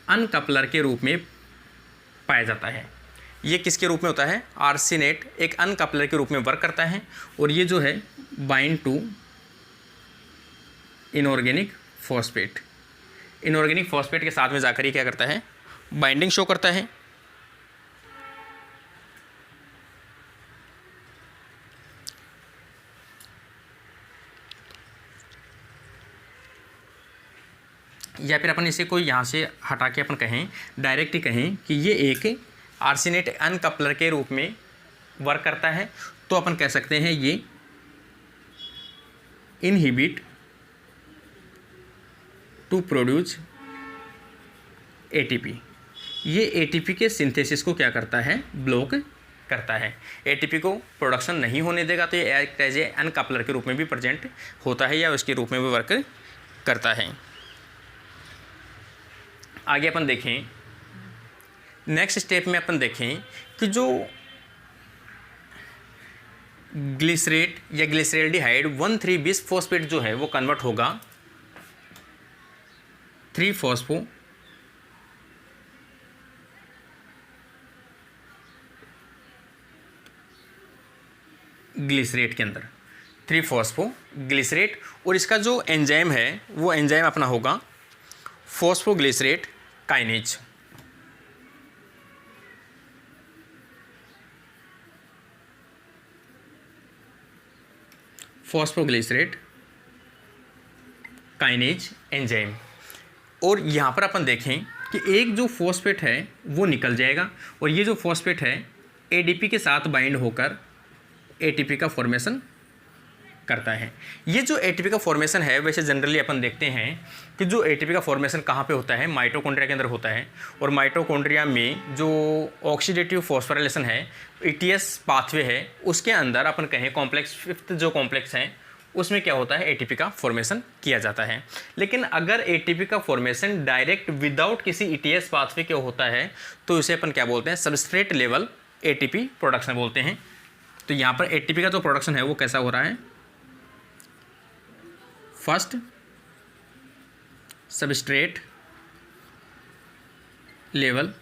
S1: अनकपलर के रूप में पाया जाता है। ये किसके रूप में होता है, आर्सिनेट एक अनकपलर के रूप में वर्क करता है, और ये जो है bind to inorganic phosphate, inorganic phosphate के साथ में जाकर ये क्या करता है, बाइंडिंग शो करता है। या फिर अपन इसे कोई यहाँ से हटा के अपन कहें, डायरेक्ट ही कहें कि ये एक आर्सेनेट अनकपलर के रूप में वर्क करता है, तो अपन कह सकते हैं ये इनहिबिट टू प्रोड्यूस एटीपी। ये एटीपी के सिंथेसिस को क्या करता है, ब्लॉक करता है, एटीपी को प्रोडक्शन नहीं होने देगा। तो ये एक्ट एज ए अनकपलर के रूप में भी प्रेजेंट होता है या उसके रूप में भी वर्क करता है। आगे अपन देखें, नेक्स्ट स्टेप में अपन देखें कि जो ग्लिसरेट या ग्लिसरेल्डिहाइड 1,3-बिस फॉस्फेट जो है वो कन्वर्ट होगा 3-फॉस्फो ग्लिसरेट के अंदर, 3-फॉस्फो ग्लिसरेट। और इसका जो एंजाइम है वो एंजाइम अपना होगा phosphoglycerate kinase. Phosphoglycerate kinase enzyme. और यहाँ पर अपन देखें कि एक जो फॉस्फेट है वो निकल जाएगा और ये जो फॉस्फेट है एडीपी के साथ बाइंड होकर एटीपी का फॉर्मेशन करता है। ये जो एटीपी का फॉर्मेशन है, वैसे जनरली अपन देखते हैं कि जो एटीपी का फॉर्मेशन कहाँ पे होता है, माइटोकॉन्ड्रिया के अंदर होता है। और माइटोकॉन्ड्रिया में जो ऑक्सीडेटिव फॉस्फोराइलेशन है, ईटीएस पाथवे है, उसके अंदर अपन कहें कॉम्प्लेक्स 5th जो कॉम्प्लेक्स है उसमें क्या होता है, एटीपी का फॉर्मेशन किया जाता है। लेकिन अगर एटीपी का फॉर्मेशन डायरेक्ट विदाउट किसी ईटीएस पाथवे के होता है तो इसे अपन क्या बोलते हैं, सबस्ट्रेट लेवल एटीपी प्रोडक्शन बोलते हैं। तो यहाँ पर एटीपी का जो प्रोडक्शन है वो कैसा हो रहा है, first substrate level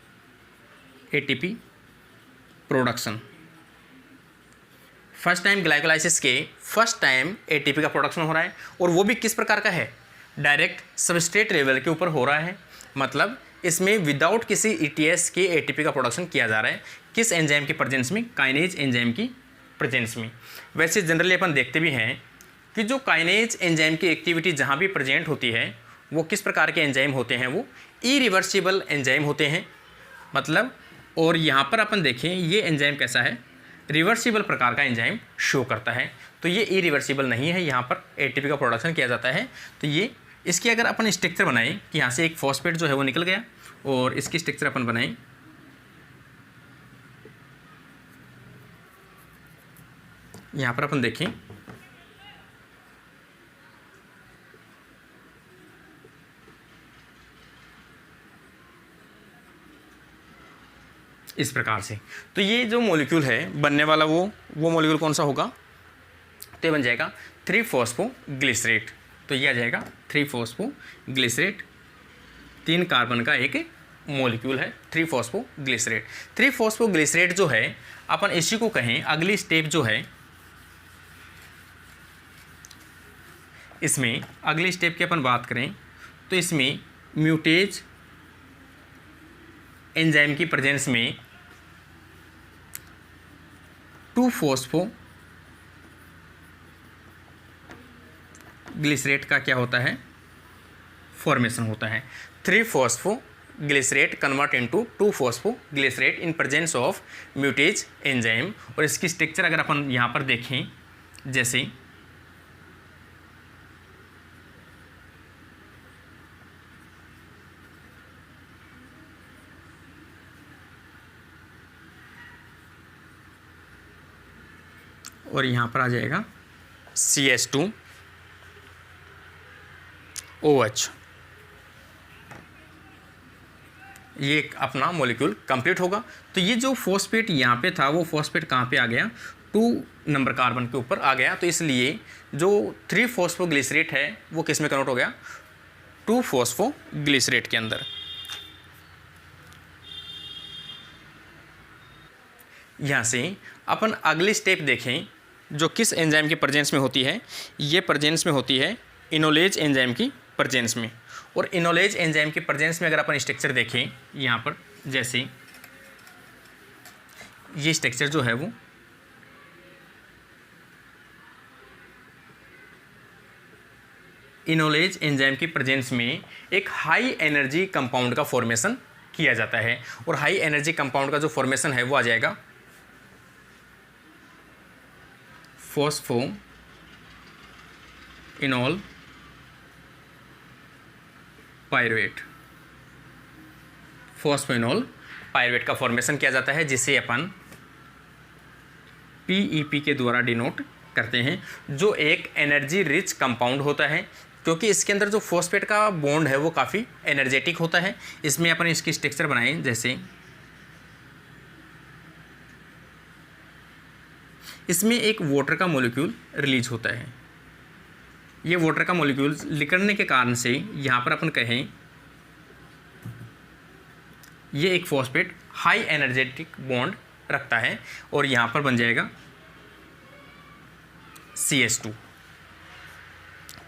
S1: ATP production. First time glycolysis के फर्स्ट टाइम एटीपी का प्रोडक्शन हो रहा है और वो भी किस प्रकार का है, डायरेक्ट सबस्ट्रेट लेवल के ऊपर हो रहा है। मतलब इसमें विदाउट किसी ईटीएस के एटीपी का प्रोडक्शन किया जा रहा है। किस एंजाइम की प्रेजेंस में, काइनेज एंजाइम की प्रेजेंस में। वैसे जनरली अपन देखते भी हैं कि जो काइनेज एंजाइम की एक्टिविटी जहाँ भी प्रेजेंट होती है वो किस प्रकार के एंजाइम होते हैं, वो इरिवर्सिबल एंजाइम होते हैं। मतलब और यहाँ पर अपन देखें ये एंजाइम कैसा है, रिवर्सिबल प्रकार का एंजाइम शो करता है। तो ये इरिवर्सिबल नहीं है, यहाँ पर एटीपी का प्रोडक्शन किया जाता है। तो ये इसकी अगर अपन स्ट्रक्चर बनाएं कि यहाँ से एक फॉस्फेट जो है वो निकल गया और इसकी स्ट्रक्चर अपन बनाएं, यहाँ पर अपन देखें इस प्रकार से। तो ये जो मॉलिक्यूल है बनने वाला वो मॉलिक्यूल कौन सा होगा, तो ये बन जाएगा 3-फॉस्फोग्लिसरेट। तो ये आ जाएगा 3-फॉस्फोग्लिसरेट, 3 कार्बन का एक मॉलिक्यूल है 3-फॉस्फोग्लिसरेट। 3-फॉस्फोग्लिसरेट जो है अपन इसी को कहें अगली स्टेप जो है, इसमें अगली स्टेप की अपन बात करें तो इसमें म्यूटेज एंजाइम की प्रेजेंस में 2-फॉस्फोग्लिसरेट का क्या होता है, फॉर्मेशन होता है। Three phosphoglycerate convert into two phosphoglycerate in presence of mutase enzyme. और इसकी स्ट्रक्चर अगर अपन यहाँ पर देखें, जैसे और यहाँ पर आ जाएगा CH2OH। ये अपना मॉलिक्यूल कंप्लीट होगा। तो ये जो फॉस्फेट यहाँ पे था वो फॉस्फेट कहाँ पे आ गया, 2 नंबर कार्बन के ऊपर आ गया। तो इसलिए जो 3-फॉस्फोग्लिसरेट है वो किस में कन्वर्ट हो गया, 2-फॉस्फोग्लिसरेट के अंदर। यहाँ से अपन अगली स्टेप देखें जो किस एंजाइम की प्रेजेंस में होती है, ये प्रेजेंस में होती है इनोलेज एंजाइम की प्रेजेंस में। और इनोलेज एंजाइम की प्रेजेंस में अगर अपन स्ट्रक्चर देखें यहाँ पर, जैसे ये स्ट्रक्चर जो है वो इनोलेज एंजाइम की प्रेजेंस में एक हाई एनर्जी कंपाउंड का फॉर्मेशन किया जाता है, और हाई एनर्जी कंपाउंड का जो फॉर्मेशन है वो आ जाएगा फॉस्फोइनोल पायरुवेट। फॉस्फोइनोल पायरुवेट का फॉर्मेशन किया जाता है, जिसे अपन PEP के द्वारा डिनोट करते हैं, जो एक एनर्जी रिच कंपाउंड होता है, क्योंकि इसके अंदर जो फॉस्फेट का बॉन्ड है वो काफ़ी एनर्जेटिक होता है। इसमें अपन इसकी स्ट्रक्चर बनाएं, जैसे इसमें एक वाटर का मॉलिक्यूल रिलीज होता है। ये वाटर का मॉलिक्यूल निकलने के कारण से यहाँ पर अपन कहें ये एक फॉस्फेट हाई एनर्जेटिक बॉन्ड रखता है, और यहाँ पर बन जाएगा CH2।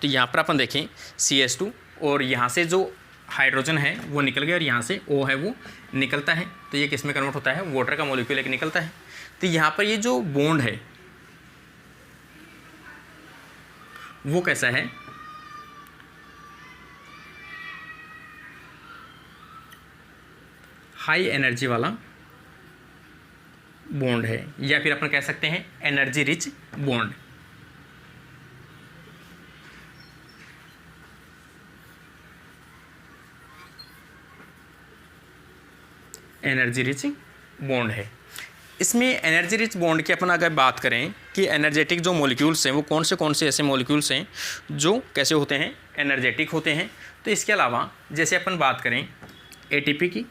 S1: तो यहाँ पर अपन देखें CH2, और यहाँ से जो हाइड्रोजन है वो निकल गया, और यहाँ से O है वो निकलता है। तो ये किस में कन्वर्ट होता है, वाटर का मॉलिक्यूल एक निकलता है। तो यहाँ पर ये जो बॉन्ड है वो कैसा है, हाई एनर्जी वाला बॉन्ड है, या फिर अपन कह सकते हैं energy rich bond. Energy rich bond है। इसमें एनर्जी रिच बॉन्ड की अपन अगर बात करें कि एनर्जेटिक जो मॉलिक्यूल्स हैं वो कौन से ऐसे मॉलिक्यूल्स हैं जो कैसे होते हैं, एनर्जेटिक होते हैं। तो इसके अलावा जैसे अपन बात करें ATP की,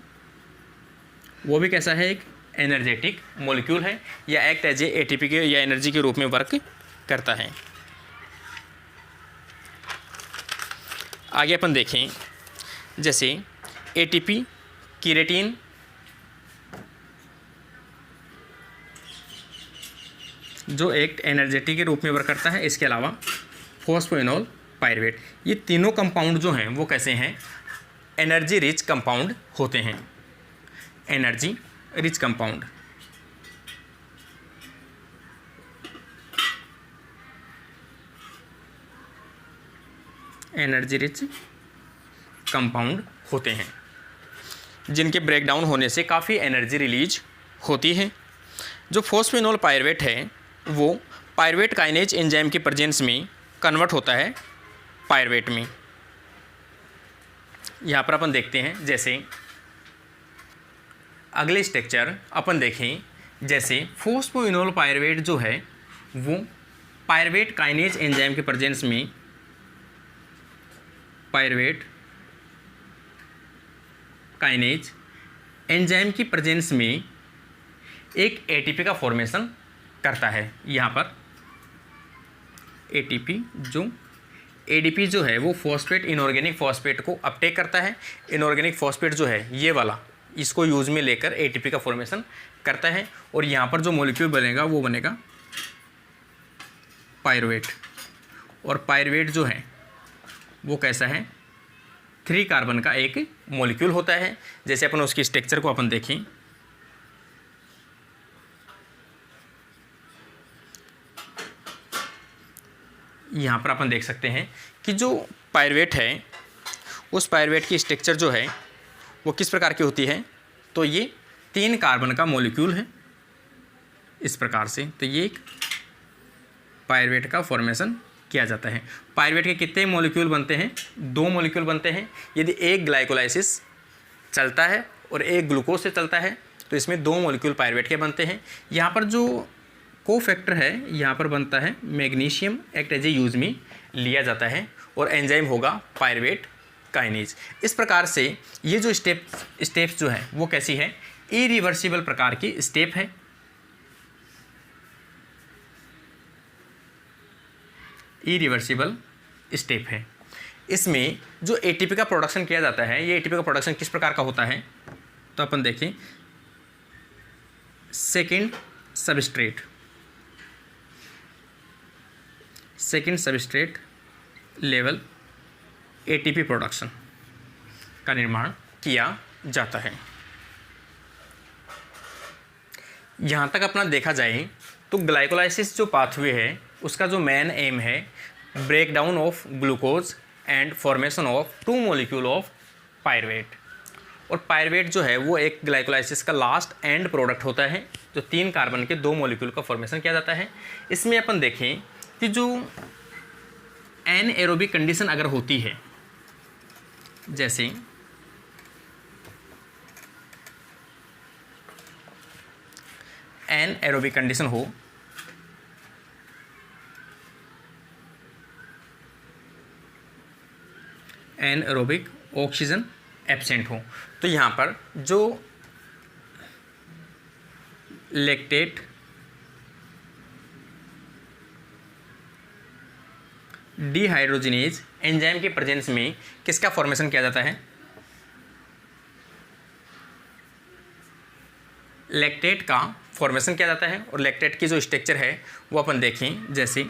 S1: वो भी कैसा है, एक एनर्जेटिक मॉलिक्यूल है, या एक्ट एज ए ATP के या एनर्जी के रूप में वर्क करता है। आगे अपन देखें जैसे ATP कीरेटिन, जो एक एनर्जेटिक के रूप में वर्क करता है। इसके अलावा फॉस्फोइनोल पायरुवेट, ये तीनों कंपाउंड जो हैं वो कैसे हैं, एनर्जी रिच कंपाउंड होते हैं। Energy rich compound, energy rich compound होते हैं, जिनके ब्रेकडाउन होने से काफ़ी एनर्जी रिलीज होती है। जो फॉस्फोइनोल पायरुवेट है वो पायरुवेट काइनेज एंजाइम की प्रेजेंस में कन्वर्ट होता है पायरुवेट में। यहाँ पर अपन देखते हैं, जैसे अगले स्ट्रक्चर अपन देखें, जैसे फॉस्फोइनोल पायरुवेट जो है वो पायरुवेट काइनेज एंजाइम के प्रेजेंस में पायरुवेट काइनेज एंजाइम की प्रेजेंस में एक ATP का फॉर्मेशन करता है। यहाँ पर ATP जो ADP जो है वो फॉस्फेट इनऑर्गेनिक फॉस्फेट को अपटेक करता है। इनऑर्गेनिक फॉस्फेट जो है ये वाला, इसको यूज़ में लेकर ATP का फॉर्मेशन करता है, और यहाँ पर जो मॉलिक्यूल बनेगा वो बनेगा पायरुवेट। और पायरुवेट जो है वो कैसा है, 3 कार्बन का एक मॉलिक्यूल होता है। जैसे अपन उसकी स्ट्रक्चर को अपन देखें, यहाँ पर अपन देख सकते हैं कि जो पायरुवेट है उस पायरुवेट की स्ट्रक्चर जो है वो किस प्रकार की होती है। तो ये 3 कार्बन का मॉलिक्यूल है इस प्रकार से। तो ये एक पायरुवेट का फॉर्मेशन किया जाता है। पायरुवेट के कितने मॉलिक्यूल बनते हैं, 2 मॉलिक्यूल बनते हैं। यदि एक ग्लाइकोलाइसिस चलता है और एक ग्लूकोज से चलता है तो इसमें 2 मॉलिक्यूल पायरुवेट के बनते हैं। यहाँ पर जो कोफैक्टर है यहाँ पर बनता है magnesium, act as a use में लिया जाता है, और एंजाइम होगा पायरुवेट काइनेज। इस प्रकार से ये जो स्टेप्स जो है वो कैसी है, इरिवर्सिबल प्रकार की स्टेप है। इरिवर्सिबल स्टेप है। इसमें जो ATP का प्रोडक्शन किया जाता है, ये ATP का प्रोडक्शन किस प्रकार का होता है, तो अपन देखें second substrate level ATP production का निर्माण किया जाता है। यहाँ तक अपना देखा जाए तो ग्लाइकोलाइसिस जो पाथवे है उसका जो मेन एम है break down of glucose and formation of 2 molecule of pyruvate. और पायरवेट जो है वो एक ग्लाइकोलाइसिस का लास्ट एंड प्रोडक्ट होता है, जो 3 कार्बन के 2 मॉलिक्यूल का फॉर्मेशन किया जाता है। इसमें अपन देखें कि जो एनएरोबिक कंडीशन अगर होती है, जैसे एनएरोबिक कंडीशन हो, एनएरोबिक ऑक्सीजन एब्सेंट हो, तो यहाँ पर जो लैक्टेट डिहाइड्रोजिनेज एंजाइम के प्रेजेंस में किसका फॉर्मेशन किया जाता है? लैक्टेट का फॉर्मेशन किया जाता है। और लैक्टेट की जो स्ट्रक्चर है वो अपन देखें, जैसे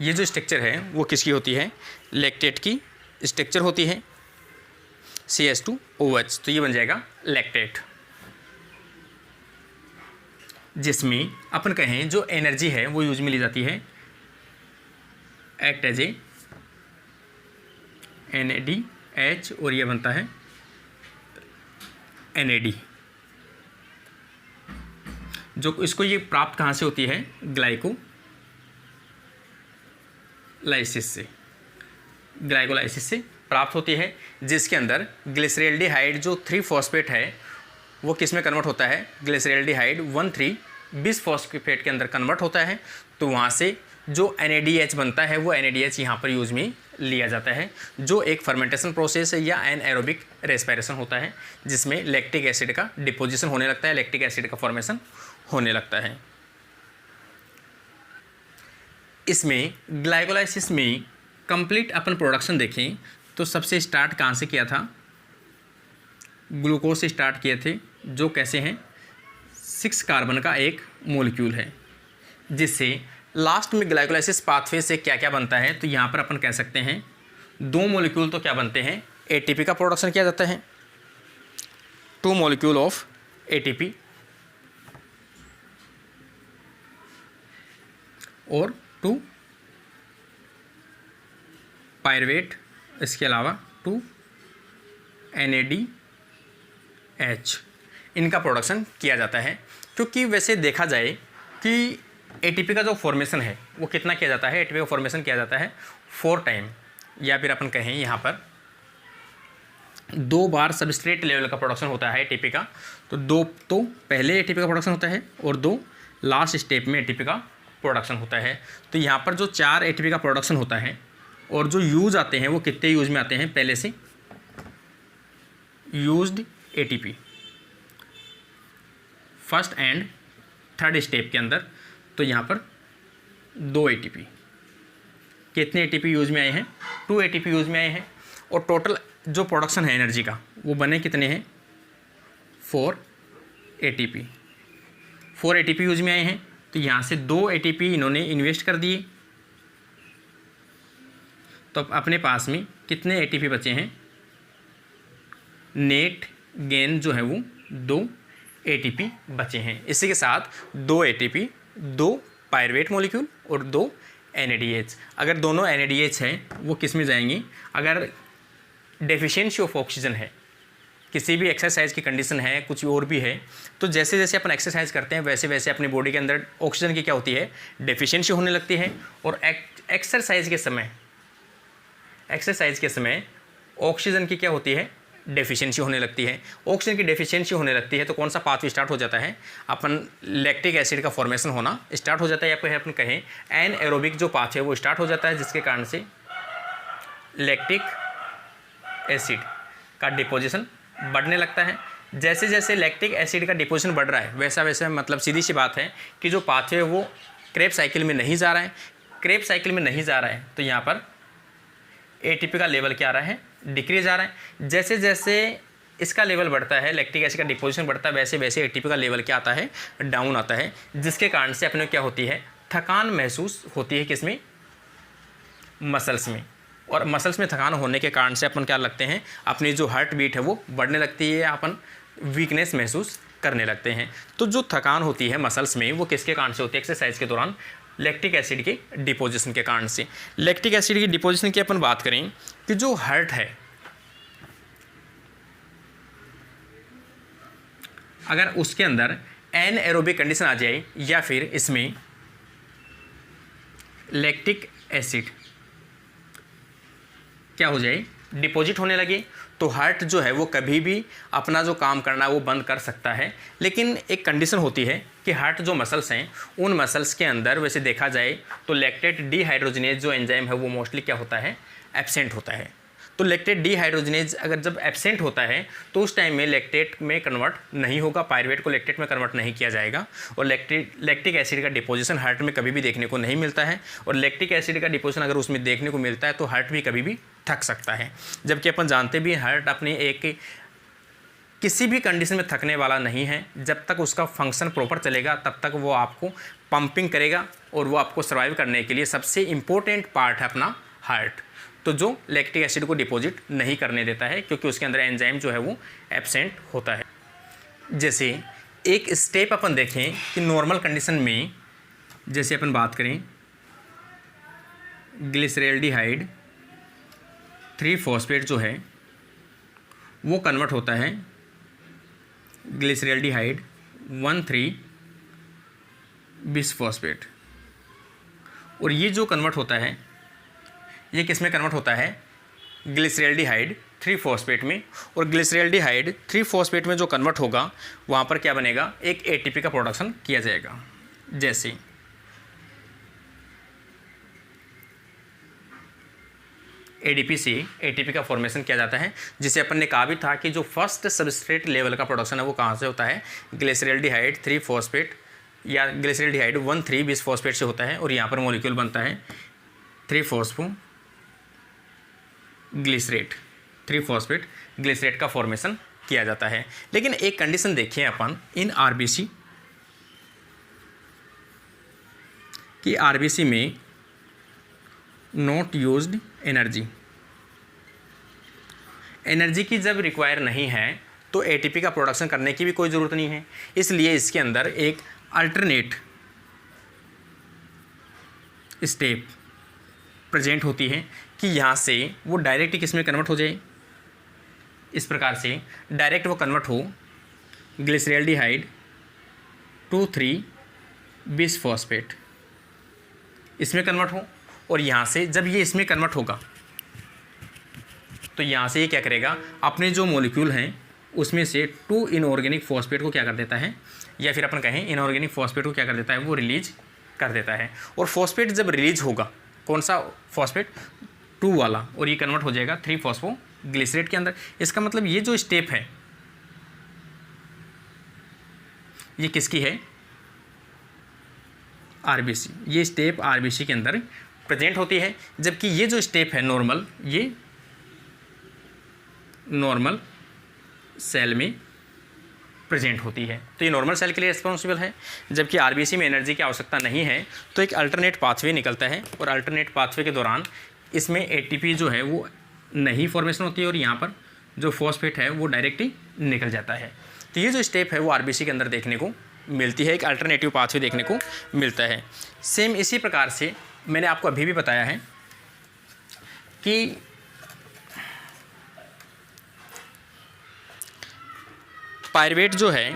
S1: ये जो स्ट्रक्चर है वो किसकी होती है? लैक्टेट की स्ट्रक्चर होती है CH2OH, तो ये बन जाएगा लैक्टेट, जिसमें अपन कहें जो एनर्जी है वो यूज में ली जाती है एक्ट एज ए NADH, और ये बनता है NAD। जो इसको ये प्राप्त कहाँ से होती है? ग्लाइकोलाइसिस से प्राप्त होती है, जिसके अंदर ग्लिसरॉल्डिहाइड जो 3-फॉस्फेट है वो किस में कन्वर्ट होता है? ग्लिसरॉल्डिहाइड 1,3-bis-फॉस्फेट के अंदर कन्वर्ट होता है। तो वहाँ से जो NADH बनता है वो NADH यहाँ पर यूज में लिया जाता है, जो एक फर्मेंटेशन प्रोसेस या एनएरोबिक रेस्पिरेशन होता है, जिसमें लैक्टिक एसिड का डिपोजिशन होने लगता है, लैक्टिक एसिड का फॉर्मेशन होने लगता है। इसमें ग्लाइकोलाइसिस में कंप्लीट अपन प्रोडक्शन देखें तो सबसे स्टार्ट कहाँ से किया था? ग्लूकोज से स्टार्ट किए थे, जो कैसे हैं 6 कार्बन का एक मॉलिक्यूल है, जिससे लास्ट में ग्लाइकोलाइसिस पाथवे से क्या क्या बनता है? तो यहाँ पर अपन कह सकते हैं 2 मॉलिक्यूल तो क्या बनते हैं? ATP का प्रोडक्शन किया जाता है, 2 मॉलिक्यूल ऑफ ATP, और 2 पायरवेट, इसके अलावा 2 NADH, इनका प्रोडक्शन किया जाता है। क्योंकि वैसे देखा जाए कि ATP का जो फॉर्मेशन है वो कितना किया जाता है? ATP का फॉर्मेशन किया जाता है 4 टाइम, या फिर अपन कहें यहाँ पर 2 बार सबस्ट्रेट लेवल का प्रोडक्शन होता है ATP का। तो 2 तो पहले ATP का प्रोडक्शन होता है और 2 लास्ट स्टेप में ATP का प्रोडक्शन होता है। तो यहाँ पर जो 4 ATP का प्रोडक्शन होता है, और जो यूज आते हैं वो कितने यूज में आते हैं? पहले से used ATP first and third step के अंदर, तो यहाँ पर 2 ATP। कितने ATP यूज में आए हैं? 2 ATP यूज में आए हैं। और टोटल जो प्रोडक्शन है एनर्जी का वो बने कितने हैं? 4 ATP। 4 ATP यूज में आए हैं, तो यहाँ से 2 ATP इन्होंने इन्वेस्ट कर दिए, तो अपने पास में कितने ATP बचे हैं? नेट गेन जो है वो 2 ATP बचे हैं। इसी के साथ 2 ATP, 2 पायरवेट मॉलिक्यूल और 2 NADH। अगर दोनों NADH हैं वो किस में जाएंगी? अगर डेफिशिएंसी ऑफ ऑक्सीजन है, किसी भी एक्सरसाइज की कंडीशन है, कुछ और भी है, तो जैसे जैसे अपन एक्सरसाइज करते हैं वैसे वैसे अपनी बॉडी के अंदर ऑक्सीजन की क्या होती है? डेफिशिएंसी होने लगती है। और एक्सरसाइज के समय ऑक्सीजन की क्या होती है? डेफिशिएंसी होने लगती है। ऑक्सीजन की डेफिशिएंसी होने लगती है तो कौन सा पाथवे स्टार्ट हो जाता है? अपन लैक्टिक एसिड का फॉर्मेशन होना स्टार्ट हो जाता है, या फिर अपन कहें एनएरोबिक जो पाथवे वो स्टार्ट हो जाता है, जिसके कारण से लैक्टिक एसिड का डिपोजिशन बढ़ने लगता है। जैसे जैसे लैक्टिक एसिड का डिपोजिशन बढ़ रहा है वैसा वैसा मतलब सीधी सी बात है कि जो पाथवे वो क्रेब साइकिल में नहीं जा रहा है। क्रेब साइकिल में नहीं जा रहा है तो यहाँ पर ATP का लेवल क्या आ रहा है? डिक्रीज आ रहा है। जैसे जैसे इसका लेवल बढ़ता है, लैक्टिक एसिड का डिपोजिशन बढ़ता है, वैसे वैसे ATP का लेवल क्या आता है? डाउन आता है, जिसके कारण से अपने क्या होती है? थकान महसूस होती है। किसमें? मसल्स में। और मसल्स में थकान होने के कारण से अपन क्या लगते हैं, अपनी जो हार्ट बीट है वो बढ़ने लगती है, अपन वीकनेस महसूस करने लगते हैं। तो जो थकान होती है मसल्स में वो किसके कारण से होती है, एक्सरसाइज के दौरान लैक्टिक एसिड के डिपोजिशन के कारण से। लैक्टिक एसिड की डिपोजिशन की अपन बात करें कि जो हार्ट है, अगर उसके अंदर एनएरोबिक कंडीशन आ जाए या फिर इसमें लैक्टिक एसिड क्या हो जाए, डिपॉजिट होने लगे, तो हार्ट जो है वो कभी भी अपना जो काम करना है वो बंद कर सकता है। लेकिन एक कंडीशन होती है कि हार्ट जो मसल्स हैं उन मसल्स के अंदर वैसे देखा जाए तो लैक्टेट डीहाइड्रोजनेज जो एंजाइम है वो मोस्टली क्या होता है, एब्सेंट होता है। तो लैक्टेट डीहाइड्रोजनेज अगर जब एब्सेंट होता है तो उस टाइम में लैक्टेट में कन्वर्ट नहीं होगा, पायरुवेट को लैक्टेट में कन्वर्ट नहीं किया जाएगा, और लैक्टिक एसिड का डिपोजिशन हार्ट में कभी भी देखने को नहीं मिलता है। और लैक्टिक एसिड का डिपोजिशन अगर उसमें देखने को मिलता है तो हार्ट भी कभी भी थक सकता है। जबकि अपन जानते भी हार्ट अपने एक किसी भी कंडीशन में थकने वाला नहीं है, जब तक उसका फंक्शन प्रॉपर चलेगा तब तक वो आपको पंपिंग करेगा, और वो आपको सर्वाइव करने के लिए सबसे इम्पोर्टेंट पार्ट है अपना हार्ट। तो जो लैक्टिक एसिड को डिपॉजिट नहीं करने देता है क्योंकि उसके अंदर एंजाइम जो है वो एब्सेंट होता है। जैसे एक स्टेप अपन देखें कि नॉर्मल कंडीशन में, जैसे अपन बात करें ग्लिसरैल्डिहाइड 3-फॉस्फेट जो है वो कन्वर्ट होता है ग्लिसरैल्डिहाइड 1,3-बिसफॉस्फेट, और ये जो कन्वर्ट होता है ये किस में कन्वर्ट होता है, ग्लिसरैल्डिहाइड 3-फॉस्फेट में। और ग्लिसरैल्डिहाइड 3-फॉस्फेट में जो कन्वर्ट होगा वहाँ पर क्या बनेगा, एक एटीपी का प्रोडक्शन किया जाएगा। जैसे एडीपी से एटीपी का फॉर्मेशन किया जाता है, जिसे अपन ने कहा भी था कि जो फर्स्ट सबस्ट्रेट लेवल का प्रोडक्शन है वो कहाँ से होता है, ग्लिसरैल्डिहाइड 3-फॉस्फेट या ग्लिसरैल्डिहाइड 1,3-बिसफॉस्फेट से होता है। और यहाँ पर मॉलिक्यूल बनता है 3-फॉस्फोग्लिसरेट, 3-फॉस्फेट ग्लिसरेट का फॉर्मेशन किया जाता है। लेकिन एक कंडीशन देखिए अपन इन आरबीसी कि आरबीसी में नॉट यूज्ड एनर्जी की जब रिक्वायर नहीं है तो एटीपी का प्रोडक्शन करने की भी कोई ज़रूरत नहीं है, इसलिए इसके अंदर एक अल्टरनेट स्टेप प्रेजेंट होती है कि यहाँ से वो डायरेक्ट किस में कन्वर्ट हो जाए, इस प्रकार से डायरेक्ट वो कन्वर्ट हो ग्लिसरैल्डिहाइड 2,3-बिसफॉस्फेट इसमें कन्वर्ट हो। और यहाँ से जब ये इसमें कन्वर्ट होगा तो यहाँ से ये क्या करेगा, अपने जो मॉलिक्यूल हैं उसमें से 2 इनऑर्गेनिक फॉस्फेट को क्या कर देता है, या फिर अपन कहें इनऑर्गेनिक फॉस्फेट को क्या कर देता है, वो रिलीज कर देता है। और फॉस्फेट जब रिलीज होगा, कौन सा फॉस्फेट, 2 वाला, और ये कन्वर्ट हो जाएगा 3-फॉस्फोग्लिसरेट के अंदर। इसका मतलब ये जो स्टेप है ये किसकी है, आरबीसी। ये स्टेप आरबीसी के अंदर प्रेजेंट होती है, जबकि ये जो स्टेप है नॉर्मल, ये नॉर्मल सेल में प्रेजेंट होती है। तो ये नॉर्मल सेल के लिए रिस्पॉन्सिबल है, जबकि आरबीसी में एनर्जी की आवश्यकता नहीं है। तो एक अल्टरनेट पाथवे निकलता है, और अल्टरनेट पाथवे के दौरान इसमें एटीपी जो है वो नहीं फॉर्मेशन होती है, और यहाँ पर जो फॉस्फेट है वो डायरेक्ट ही निकल जाता है। तो ये जो स्टेप है वो आरबीसी के अंदर देखने को मिलती है, एक अल्टरनेटिव पाथवे देखने को मिलता है। सेम इसी प्रकार से मैंने आपको अभी भी बताया है कि पायरुवेट जो है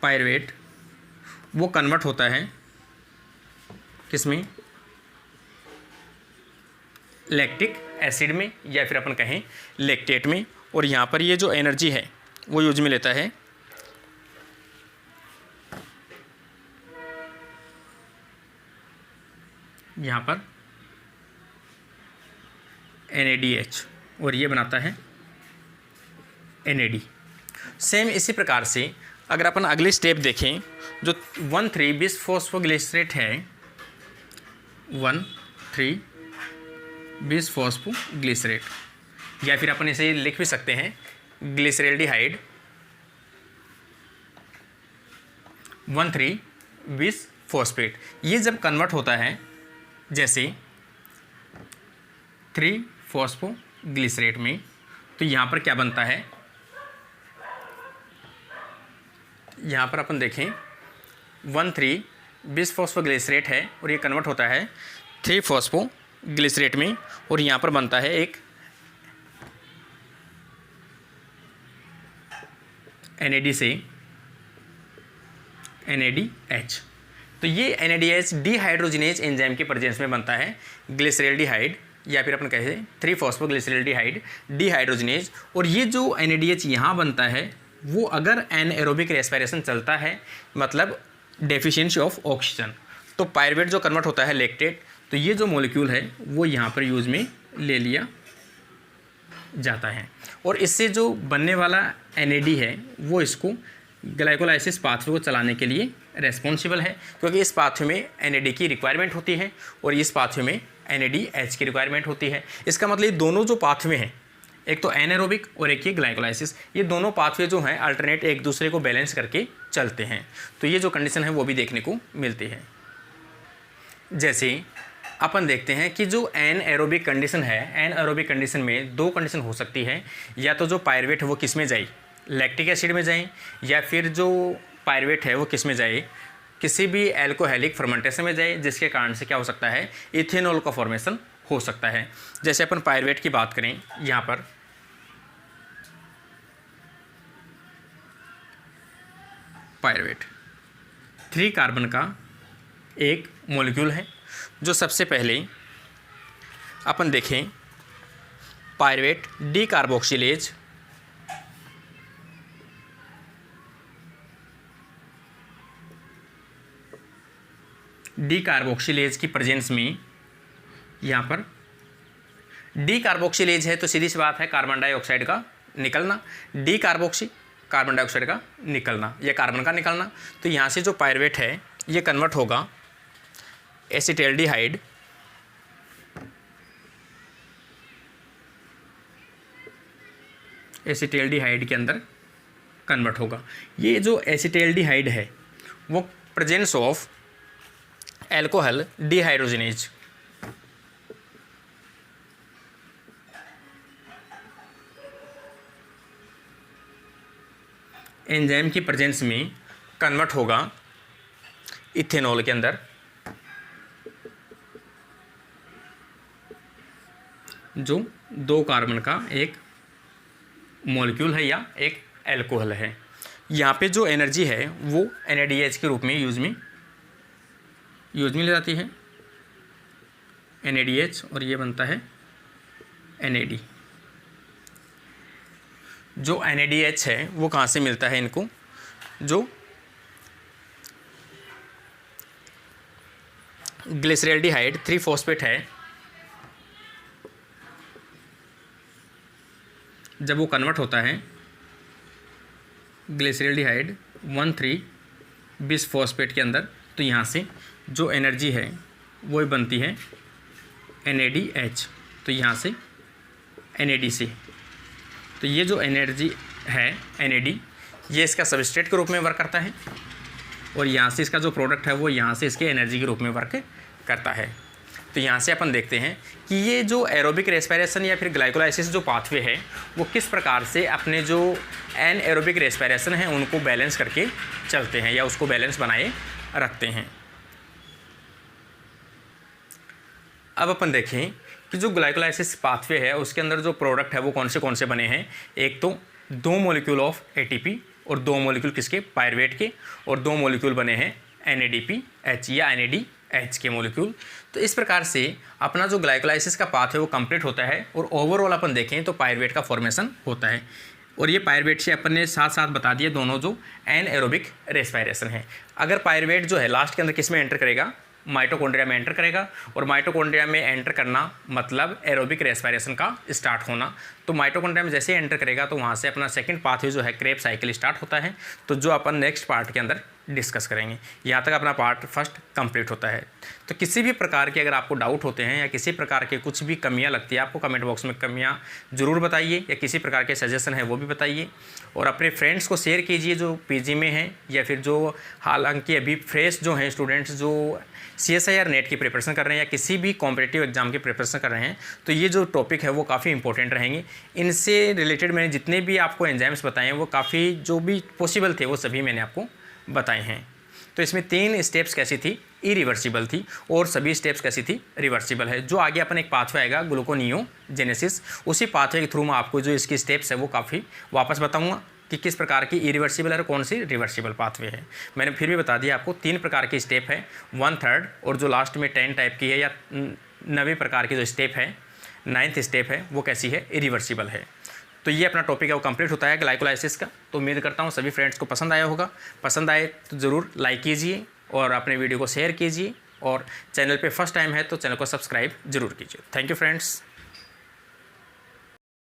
S1: पायरुवेट वो कन्वर्ट होता है किसमें, लैक्टिक एसिड में, या फिर अपन कहें लैक्टेट में। और यहाँ पर ये जो एनर्जी है वो यूज में लेता है यहाँ पर NADH, और ये बनाता है NAD। सेम इसी प्रकार से अगर अपन अगली स्टेप देखें, जो 1,3-बिसफॉस्फोग्लिसरेट है, 1,3-बिसफॉस्फोग्लिसरेट, या फिर अपन इसे लिख भी सकते हैं ग्लिसरैल्डिहाइड 1,3 बिस फॉस्फेट। ये जब कन्वर्ट होता है जैसे 3 फॉस्फोग्लिसरेट में, तो यहाँ पर क्या बनता है, यहाँ पर अपन देखें 1,3 बिस फॉस्फोग्लिसरेट है और ये कन्वर्ट होता है 3 फॉस्फोग्लिसरेट में, और यहाँ पर बनता है एक NAD से NADH। तो ये NADH डिहाइड्रोजिनेज एंजाइम के प्रेजेंस में बनता है ग्लिसरैल्डिहाइड, या फिर अपन कहें 3 फॉस्फोग्लिसरैल्डिहाइड डिहाइड्रोजिनेज। और ये जो NADH यहाँ बनता है वो अगर एनएरोबिक रेस्पिरेशन चलता है, मतलब डेफिशिएंसी ऑफ ऑक्सीजन, तो पायरुवेट जो कन्वर्ट होता है लैक्टेट, तो ये जो मॉलिक्यूल है वो यहाँ पर यूज़ में ले लिया जाता है। और इससे जो बनने वाला NAD है वो इसको ग्लाइकोलाइसिस पाथवे को चलाने के लिए रेस्पॉन्सिबल है, क्योंकि इस पाथवे में NAD की रिक्वायरमेंट होती है और इस पाथवे में NADH की रिक्वायरमेंट होती है। इसका मतलब ये दोनों जो पाथवे हैं, एक तो एनारोबिक और एक ये ग्लाइकोलाइसिस, ये दोनों पाथवे जो हैं अल्टरनेट एक दूसरे को बैलेंस करके चलते हैं। तो ये जो कंडीशन है वो भी देखने को मिलती है। जैसे अपन देखते हैं कि जो एनएरोबिक कंडीशन है, एनएरोबिक कंडीशन में 2 कंडीशन हो सकती है, या तो जो पायरुवेट है वो किस में जाए, लैक्टिक एसिड में जाए, या फिर जो पायरुवेट है वो किस में जाए, किसी भी एल्कोहलिक फर्मेंटेशन में जाए, जिसके कारण से क्या हो सकता है, इथेनॉल का फॉर्मेशन हो सकता है। जैसे अपन पायरुवेट की बात करें, यहाँ पर पायरुवेट 3 कार्बन का एक मॉलिक्यूल है, जो सबसे पहले अपन देखें पायरुवेट डीकार्बोक्सिलेज, डीकार्बोक्सिलेज की प्रेजेंस में, यहाँ पर डीकार्बोक्सिलेज है तो सीधी सी बात है कार्बन डाइऑक्साइड का निकलना, डीकार्बोक्सी कार्बन डाइऑक्साइड का निकलना या कार्बन का निकलना। तो यहाँ से जो पायरुवेट है ये कन्वर्ट होगा एसिटैल्डिहाइड, एसिटैल्डिहाइड के अंदर कन्वर्ट होगा। ये जो एसिटैल्डिहाइड है वो presence of alcohol dehydrogenase, enzyme की प्रेजेंस में कन्वर्ट होगा इथेनॉल के अंदर, जो 2 कार्बन का एक मॉलिक्यूल है या एक एल्कोहल है। यहाँ पे जो एनर्जी है वो NADH के रूप में यूज में ले जाती है, NADH, और ये बनता है NAD। जो NADH है वो कहाँ से मिलता है इनको, जो ग्लिसरैल्डिहाइड 3 फॉस्फेट है, जब वो कन्वर्ट होता है ग्लिसरैल्डिहाइड 1,3 बिस फॉस्फेट के अंदर, तो यहाँ से जो एनर्जी है वो बनती है NADH, तो यहाँ से NAD से, तो ये जो एनर्जी है NAD ये इसका सबस्ट्रेट के रूप में वर्क करता है, और यहाँ से इसका जो प्रोडक्ट है वो यहाँ से इसके एनर्जी के रूप में वर्क करता है। तो यहाँ से अपन देखते हैं कि ये जो एरोबिक रेस्पिरेशन या फिर ग्लाइकोलाइसिस जो पाथवे है वो किस प्रकार से अपने जो एनएरोबिक रेस्पिरेशन है उनको बैलेंस करके चलते हैं या उसको बैलेंस बनाए रखते हैं। अब अपन देखें कि जो ग्लाइकोलाइसिस पाथवे है उसके अंदर जो प्रोडक्ट है वो कौन से बने हैं। एक तो 2 मॉलिक्यूल ऑफ ATP और 2 मॉलिक्यूल किसके, पायरुवेट के, और 2 मॉलिक्यूल बने हैं NADPH या NADH के मॉलिक्यूल। तो इस प्रकार से अपना जो ग्लाइकोलाइसिस का पाथ है वो कंप्लीट होता है, और ओवरऑल अपन देखें तो पायरुवेट का फॉर्मेशन होता है। और ये पायरुवेट से अपन ने साथ साथ बता दिए दोनों जो एनएरोबिक रेस्पिरेशन है। अगर पायरुवेट जो है लास्ट के अंदर किस में एंटर करेगा, माइटोकॉन्ड्रिया में एंटर करेगा, और माइटोकॉन्ड्रिया में एंटर करना मतलब एरोबिक रेस्पिरेशन का स्टार्ट होना। तो माइटोकॉन्ड्रिया में जैसे ही एंटर करेगा तो वहाँ से अपना सेकंड पाथवे जो है क्रेब साइकिल स्टार्ट होता है, तो जो अपन नेक्स्ट पार्ट के अंदर डिस्कस करेंगे। यहाँ तक अपना पार्ट फर्स्ट कंप्लीट होता है। तो किसी भी प्रकार के अगर आपको डाउट होते हैं या किसी प्रकार के कुछ भी कमियाँ लगती है आपको, कमेंट बॉक्स में कमियाँ ज़रूर बताइए, या किसी प्रकार के सजेशन है वो भी बताइए, और अपने फ्रेंड्स को शेयर कीजिए जो पीजी में हैं या फिर जो हालांकि अभी फ्रेश जो हैं स्टूडेंट्स जो CSIR नेट की प्रिपरेशन कर रहे हैं या किसी भी कॉम्पिटिटिव एग्जाम की प्रिपरेशन कर रहे हैं, तो ये जो टॉपिक है वो काफ़ी इंपॉर्टेंट रहेंगे। इनसे रिलेटेड मैंने जितने भी आपको एंजाइम्स बताए हैं वो काफ़ी जो भी पॉसिबल थे वो सभी मैंने आपको बताए हैं। तो इसमें 3 स्टेप्स कैसी थी, इरिवर्सिबल थी, और सभी स्टेप्स कैसी थी, रिवर्सिबल है। जो आगे अपन एक पाथवे आएगा ग्लूकोनियोजेनेसिस, उसी पाथवे के थ्रू मैं आपको जो इसकी स्टेप्स है वो काफ़ी वापस बताऊंगा कि किस प्रकार की इरिवर्सिबल है और कौन सी रिवर्सिबल पाथवे है। मैंने फिर भी बता दिया आपको 3 प्रकार की स्टेप है, 1/3 और जो लास्ट में 10 टाइप की है या 90 प्रकार की जो स्टेप है, 9th स्टेप है वो कैसी है, इरिवर्सिबल है। तो ये अपना टॉपिक है वो कंप्लीट होता है ग्लाइकोलाइसिस का। तो उम्मीद करता हूँ सभी फ्रेंड्स को पसंद आया होगा। पसंद आए तो ज़रूर लाइक कीजिए और अपने वीडियो को शेयर कीजिए, और चैनल पे फर्स्ट टाइम है तो चैनल को सब्सक्राइब जरूर कीजिए। Thank you friends.